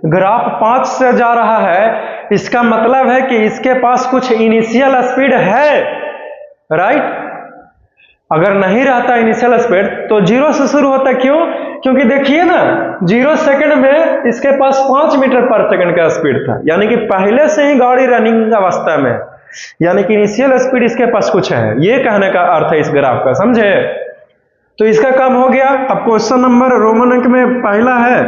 ग्राफ 5 से जा रहा है, इसका मतलब है कि इसके पास कुछ इनिशियल स्पीड है, राइट। अगर नहीं रहता इनिशियल स्पीड तो 0 से शुरू होता, क्यों, क्योंकि देखिए ना 0 सेकंड में इसके पास 5 मीटर पर सेकंड का स्पीड था, यानी कि पहले से ही गाड़ी रनिंग अवस्था में, यानी कि इनिशियल स्पीड इसके पास कुछ है, ये कहने का अर्थ है इस ग्राफ का, समझे। तो इसका काम हो गया। अब क्वेश्चन नंबर रोमन अंक में पहला है,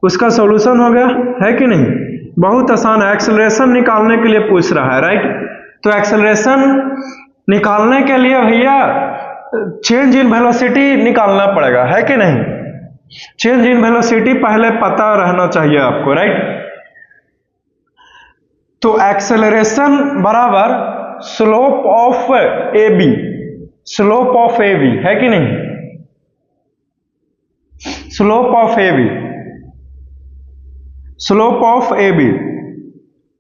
उसका सॉल्यूशन हो गया, है कि नहीं। बहुत आसान है, एक्सेलरेशन निकालने के लिए पूछ रहा है, राइट। तो एक्सेलरेशन निकालने के लिए भैया चेंज इन वेलोसिटी निकालना पड़ेगा, है कि नहीं। चेंज इन वेलोसिटी पहले पता रहना चाहिए आपको, राइट। तो एक्सेलरेशन बराबर slope of A B, slope of A B, है कि नहीं, slope of A B, slope of A B.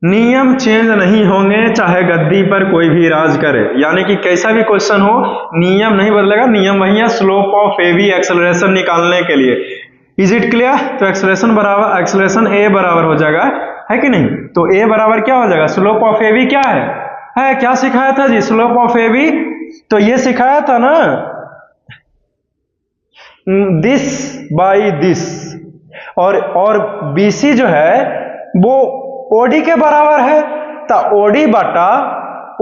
नियम चेंज नहीं होंगे चाहे गद्दी पर कोई भी राज करे, यानी कि कैसा भी क्वेश्चन हो नियम नहीं बदलेगा, नियम वही है, slope of A B acceleration निकालने के लिए। Is it clear. तो एक्सेलरेशन बराबर, एक्सेलरेशन ए बराबर हो जाएगा, है कि नहीं। तो ए बराबर क्या हो जाएगा, स्लोप ऑफ ए बी क्या है क्या सिखाया था जी, स्लोप ऑफ ए बी। तो ये सिखाया था ना, दिस बाई दिस, और बीसी जो है वो ओडी के बराबर है, तो ओडी बटा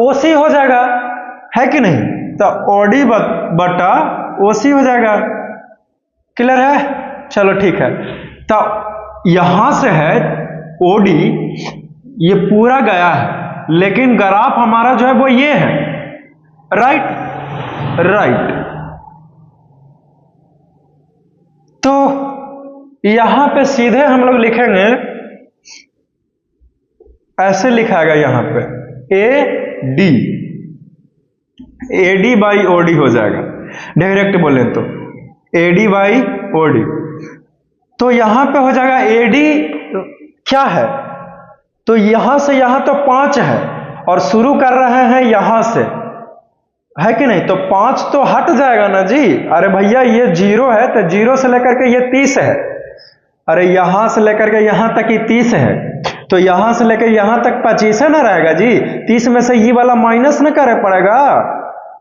ओसी हो जाएगा, है कि नहीं। तो ओडी बटा ओसी हो जाएगा, क्लियर है। चलो ठीक है, तो यहां से है ओडी, ये पूरा गया है, लेकिन ग्राफ हमारा जो है वो ये है, राइट राइट। तो यहां पे सीधे हम लोग लिखेंगे, ऐसे लिखाएगा यहां पे ए डी बाई ओडी हो जाएगा, डायरेक्ट बोले तो ए डी बाई ओडी। तो यहां पे हो जाएगा ए डी क्या है, तो यहां से यहां तो 5 है और शुरू कर रहे हैं यहां से, है कि नहीं। तो 5 तो हट जाएगा ना जी, अरे भैया ये 0 है तो 0 से लेकर के ये 30 है, अरे यहां से लेकर के यहां तक ही 30 है, तो यहां से लेकर यहां तक 25 ना रहेगा जी। 30 में से ये वाला माइनस न करे पड़ेगा,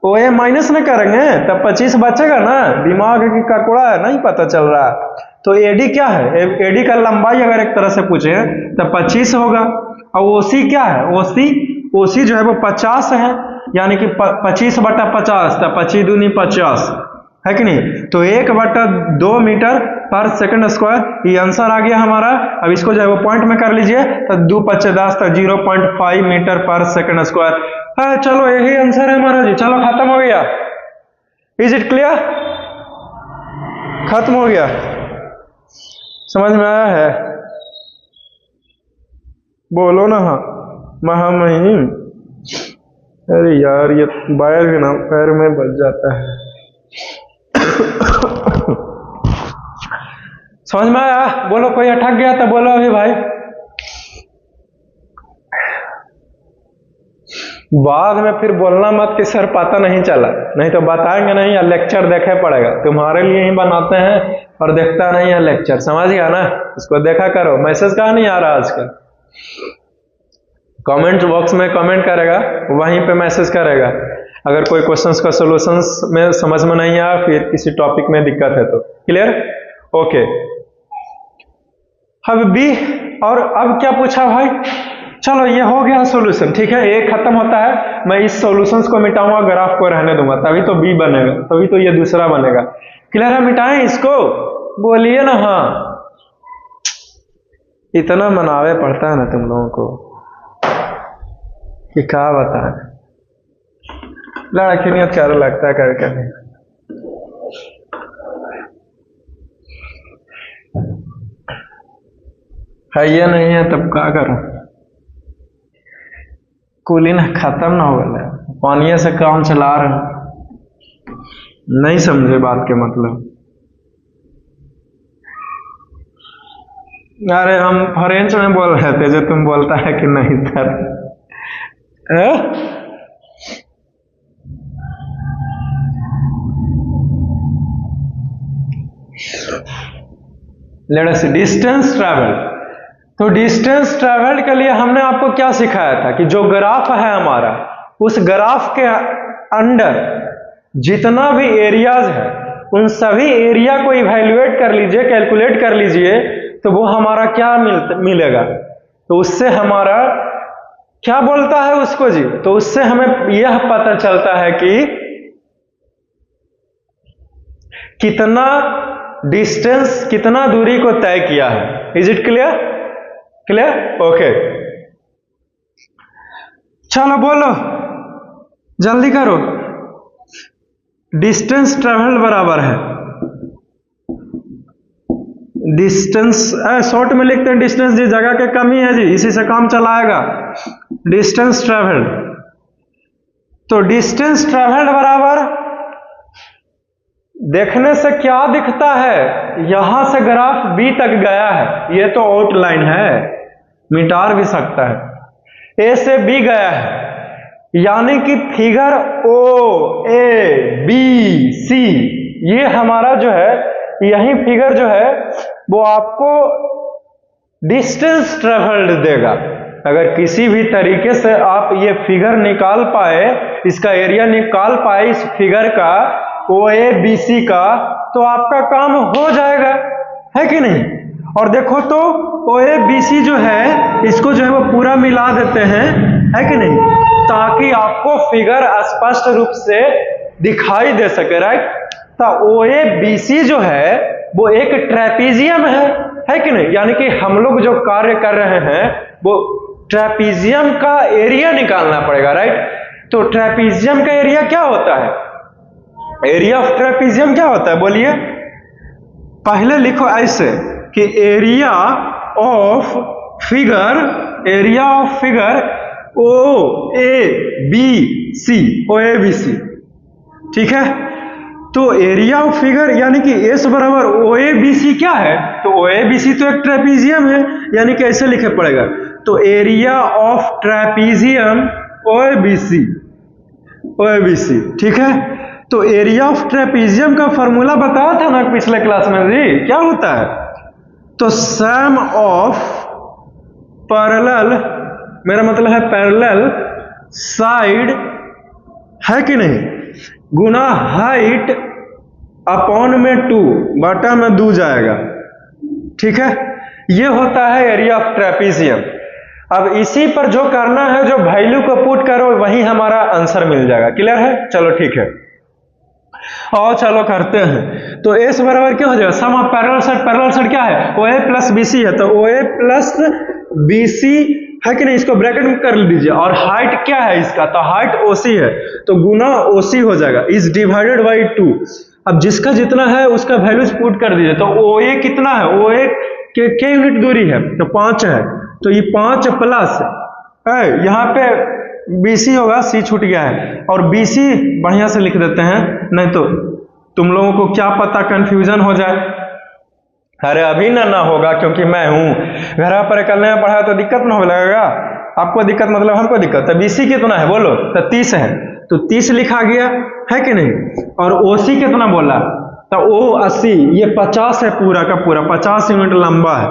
ओ ए माइनस न करेंगे तब 25 बचेगा ना, दिमाग की ककुड़ा है, नहीं पता चल रहा है। तो एडी क्या है, एडी का लंबाई अगर एक तरह से पूछे तो 25 होगा, और ओसी क्या है, ओसी जो है वो 50 है, यानी कि 25/50, 25 दूनी 50 है कि नहीं। तो 1/2 मीटर पर सेकंड स्क्वायर, ये आंसर आ गया हमारा। अब इसको जो है वो पॉइंट में कर लीजिए, तो 2×5 तक 0.5 मीटर पर सेकंड स्क्वायर। चलो यही आंसर है हमारा जी। चलो खत्म हो गया। Is it clear? खत्म हो गया, समझ में आया है? बोलो ना। हाँ महामहिम। अरे यार ये बायर के नाम पैर में बच जाता है। समझ में आया? बोलो, कोई अटक गया तो बोलो अभी भाई। बाद में फिर बोलना मत कि सर पता नहीं चला, नहीं तो बताएंगे नहीं या लेक्चर देखे पड़ेगा। तुम्हारे लिए ही बनाते हैं और देखता नहीं है लेक्चर, समझ गया ना? इसको देखा करो। मैसेज कहाँ नहीं आ रहा आजकल? कमेंट बॉक्स में कमेंट करेगा, वहीं पे मैसेज करेगा। अगर कोई क्वेश्चंस का सॉल्यूशंस में समझ में नहीं आया, फिर किसी टॉपिक में दिक्कत है तो। क्लियर? ओके। अब बी, और अब क्या पूछा भाई? चलो ये हो गया सॉल्यूशन, ठीक है। एक खत्म होता है, मैं इस सॉल्यूशंस को मिटाऊंगा, ग्राफ को रहने दूंगा, तभी तो बी बनेगा, तभी तो ये दूसरा बनेगा। क्लियर है? मिटाएं इसको, बोलिए ना हाँ। इतना मनावे पड़ता है ना तुम लोगों को कि क्या बताएं। लड़कियत क्या लगता है करके नहीं। है ये नहीं है तब क्या करूं? कूलिंग खत्म ना हो गया, पानी से काम चला रहे हैं। नहीं समझे बात के मतलब? अरे हम फ्रेंच में बोल रहे थे, जो तुम बोलता है कि नहीं था। लेट अस सी डिस्टेंस ट्रैवल। तो डिस्टेंस ट्रैवल के लिए हमने आपको क्या सिखाया था कि जो ग्राफ है हमारा, उस ग्राफ के अंडर जितना भी एरियाज है, उन सभी एरिया को इवैल्यूएट कर लीजिए, कैलकुलेट कर लीजिए, तो वो हमारा क्या मिलेगा। तो उससे हमारा क्या बोलता है उसको जी, तो उससे हमें यह पता चलता है कि कितना डिस्टेंस, कितना दूरी को तय किया है। Is it clear? Clear? Okay. चलो बोलो, जल्दी करो। डिस्टेंस ट्रेवल्ड बराबर है डिस्टेंस, शॉर्ट में लिखते हैं डिस्टेंस जी, जगह की कमी है जी, इसी से काम चलाएगा। डिस्टेंस ट्रेवल्ड, तो डिस्टेंस ट्रेवल्ड बराबर, देखने से क्या दिखता है, यहां से ग्राफ बी तक गया है, ये तो आउटलाइन है, मिटा भी सकता है। ए से बी गया है, यानी कि फिगर ओ ए बी सी, ये हमारा जो है, यही फिगर जो है वो आपको डिस्टेंस ट्रेवल्ड देगा। अगर किसी भी तरीके से आप ये फिगर निकाल पाए, इसका एरिया निकाल पाए इस फिगर का, ओ ए बी सी का, तो आपका काम हो जाएगा, है कि नहीं? और देखो तो ओ ए बी सी जो है, इसको जो है वो पूरा मिला देते हैं, है कि नहीं, ताकि आपको फिगर स्पष्ट रूप से दिखाई दे सके, राइट? तो ओ ए बी सी जो है वो एक ट्रेपीजियम है कि नहीं? यानी कि हम लोग जो कार्य कर रहे हैं वो ट्रेपीजियम का एरिया निकालना पड़ेगा, राइट? तो ट्रेपीजियम का एरिया क्या होता है? एरिया ऑफ ट्रेपीजियम क्या होता है बोलिए? पहले लिखो ऐसे कि area of figure O A B C, O A B C, ठीक है? तो एरिया ऑफ फिगर यानी कि एस बराबर ओ ए बी सी क्या है? तो ओ ए बी सी तो एक ट्रेपीजियम है, यानी कि ऐसे लिखे पड़ेगा। तो area of trapezium O A B C, ठीक है? तो एरिया ऑफ ट्रेपीजियम का फॉर्मूला बताया था ना पिछले क्लास में जी, क्या होता है? तो सम ऑफ पैरेलल, मेरा मतलब है पैरेलल साइड, है कि नहीं, गुना हाइट अपॉन में 2 बटा में 2 जाएगा, ठीक है? ये होता है एरिया ऑफ ट्रेपीजियम। अब इसी पर जो करना है, जो वैल्यू को पुट करो वही हमारा आंसर मिल जाएगा। क्लियर है? चलो ठीक है, और चलो करते हैं। तो एस बराबर क्या हो जाएगा, sum of parallel side. Parallel side क्या है, OA प्लस BC है, तो OA प्लस BC है कि नहीं, इसको ब्रैकेट में कर लीजिए। और हाइट क्या है इसका, तो हाइट OC है, तो गुना OC हो जाएगा, इज डिवाइडेड बाई 2। अब जिसका जितना है उसका वैल्यूज पुट कर दीजिए। तो OA कितना है, OA के यूनिट दूरी है, तो 5 है, तो ये 5 प्लस है, यहाँ पे BC होगा, C छूट गया है, और BC बढ़िया से लिख देते हैं, नहीं तो तुम लोगों को क्या पता कंफ्यूजन हो जाए। अरे अभी ना होगा, क्योंकि मैं हूं घर पर करने में पढ़ा तो दिक्कत ना हो लगेगा आपको। दिक्कत मतलब हमको दिक्कत है। BC कितना है बोलो, तो 30 है, तो 30 लिखा गया है कि नहीं। और OC कितना बोला, तो O 80, ये 50 है पूरा का पूरा, 50 यूनिट लंबा है।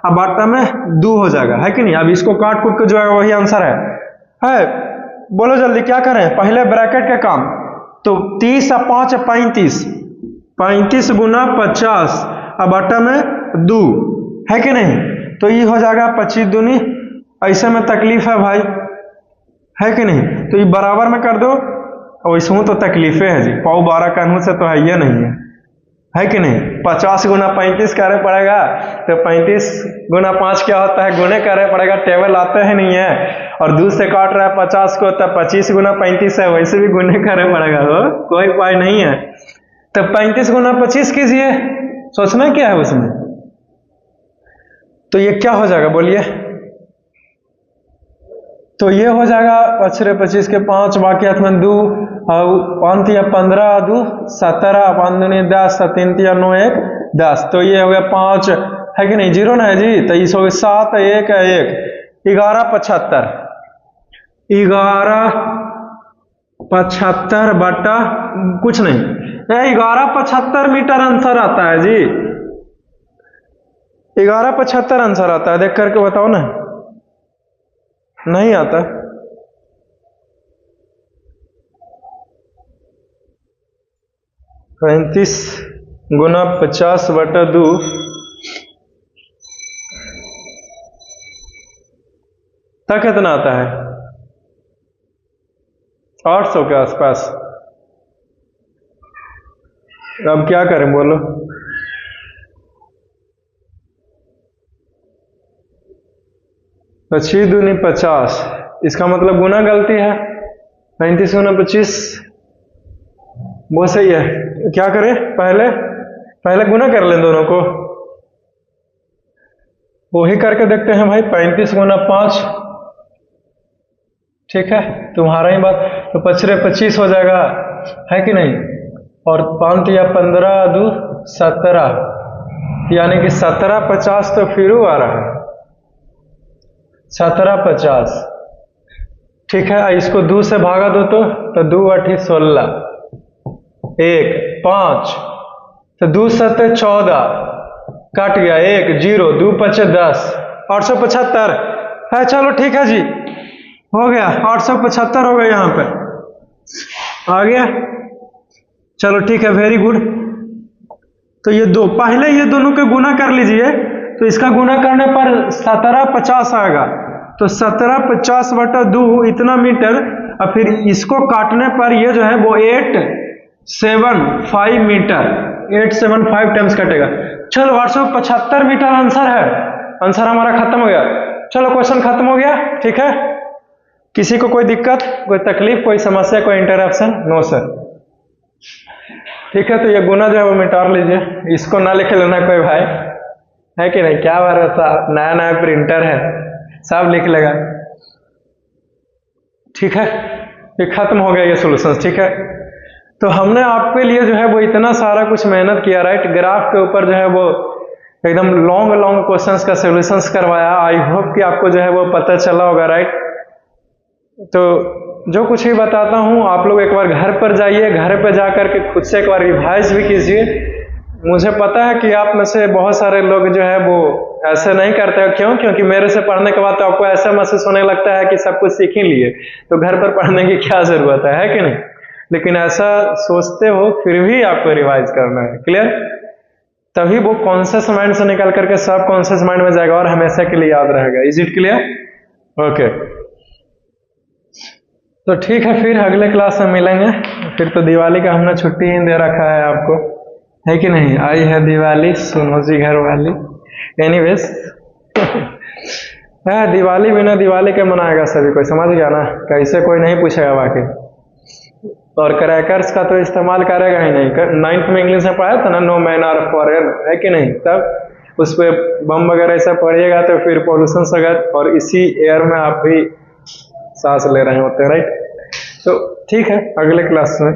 अब बाटा में 2 हो जाएगा, है कि नहीं। अब इसको काट कूट के जो है वही आंसर है। बोलो जल्दी क्या करें, पहले ब्रैकेट के काम। तो 30 और 5 35, 35 गुना 50, अब बटा में 2 है कि नहीं। तो ये हो जाएगा 25 दूनी, ऐसे में तकलीफ है भाई, है कि नहीं। तो ये बराबर में कर दो, वैसे हूँ तो तकलीफे है जी, पाव 12 कानून से तो है ये नहीं है कि नहीं। 50 गुना 35 करे पड़ेगा, तो 35 गुना 5 क्या होता है, गुने करे पड़ेगा, टेबल आते हैं नहीं है। और 2 से काट रहा है 50 को, तो 25 गुना 35 है, वैसे भी गुने करे पड़ेगा, हो कोई उपाय नहीं है। तो 35 गुना 25 कीजिए, सोचना क्या है उसमें। तो ये क्या हो जाएगा बोलिए, तो ये हो जाएगा 5 25 के 5, बाकी हाथ में 2, और 5 या 15, 2 17, 5 दूनी 10, 3 या 9 1 10। तो ये हो गया 5 है कि नहीं, 0 ना है जी, तो इस हो गया 7 1 1 11 75, 11 75 बटा कुछ नहीं, 11 75 मीटर आंसर आता है जी, 11 75 आंसर आता है। देख करके बताओ ना, नहीं आता। पैंतीस गुना 50 बटा 2, तक कितना आता है, 800 के आसपास। अब क्या करें बोलो, तो 6 दूनी 50, इसका मतलब गुना गलती है, 35 गुना 25 वो सही है। क्या करें, पहले गुना कर लें दोनों को, वही करके देखते हैं भाई। 35 गुना 5, ठीक है, तुम्हारा ही बात। तो 5 25 हो जाएगा, है कि नहीं। और 5 या 15 2 17, यानी कि 17 50 तो फिर आ रहा है, 17 50, ठीक है। इसको 2 से भागा दो, तो 2 8 16, 1 5, तो 2 7 14, कट गया 1 0, 2 5 10, 875 है। चलो ठीक है जी, हो गया 875 हो गया, यहाँ पे आ गया। चलो ठीक है, वेरी गुड। तो ये दो, पहले ये दोनों के गुना कर लीजिए, तो इसका गुना करने पर 17 50 आएगा, तो 17 50 बटा 2 इतना मीटर। और फिर इसको काटने पर ये जो है वो 875 मीटर, 875 टाइम्स कटेगा। चलो 875 मीटर आंसर है, आंसर हमारा खत्म हो गया। चलो क्वेश्चन खत्म हो गया, ठीक है। किसी को कोई दिक्कत, कोई तकलीफ, कोई समस्या, कोई इंटरप्शन? नो सर, ठीक है। तो ये गुना जो है वो मिटा लीजिए, इसको ना लिख लेना कोई भाई, है कि नहीं। क्या भरोसा, नया नया प्रिंटर है, सब लिख लेगा, ठीक है। ये खत्म हो गया ये सॉल्यूशन, ठीक है। तो हमने आपके लिए जो है वो इतना सारा कुछ मेहनत किया, राइट। ग्राफ के ऊपर जो है वो एकदम लॉन्ग क्वेश्चंस का सॉल्यूशंस करवाया। आई होप कि आपको जो है वो पता चला होगा, राइट। तो जो कुछ भी बताता हूँ आप लोग एक बार घर पर जाइए, घर पर जाकर के खुद से एक बार रिवाइज भी कीजिए। मुझे पता है कि आप में से बहुत सारे लोग जो है वो ऐसे नहीं करते हो। क्यों? क्योंकि मेरे से पढ़ने के बाद तो आपको ऐसा महसूस होने लगता है कि सब कुछ सीख ही लिए, तो घर पर पढ़ने की क्या जरूरत है कि नहीं। लेकिन ऐसा सोचते हो, फिर भी आपको रिवाइज करना है, क्लियर। तभी वो कॉन्शियस माइंड से निकल करके सब कॉन्शियस माइंड में जाएगा और हमेशा के लिए याद रहेगा। Is it clear? ओके, तो ठीक है, फिर अगले क्लास में मिलेंगे। फिर तो दिवाली का हमने छुट्टी ही दे रखा है आपको, है कि नहीं? आई है दिवाली सुनो जी घर वाली। एनीवेज है, दिवाली बिना दिवाली के मनाएगा सभी कोई, समझ गया ना? कैसे कोई नहीं पूछेगा बाकी। और क्रैकर्स का तो इस्तेमाल करेगा ही नहीं। 9th में इंग्लिश में पढ़ा था ना, नो मैन आर फॉरेन, है कि नहीं? तब उस पर बम वगैरह ऐसा पड़िएगा तो फिर पॉल्यूशन सगा, और इसी एयर में आप भी सांस ले रहे होते हैं, राइट? तो ठीक है, अगले क्लास में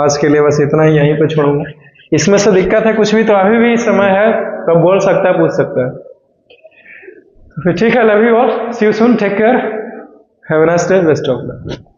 आज के लिए बस इतना ही, यहीं पे छोड़ूंगा। इसमें से दिक्कत है कुछ भी तो अभी भी समय है, तो बोल सकता है, पूछ सकता है। फिर ठीक है, love you all, see you soon, take care, have a nice day, best of luck.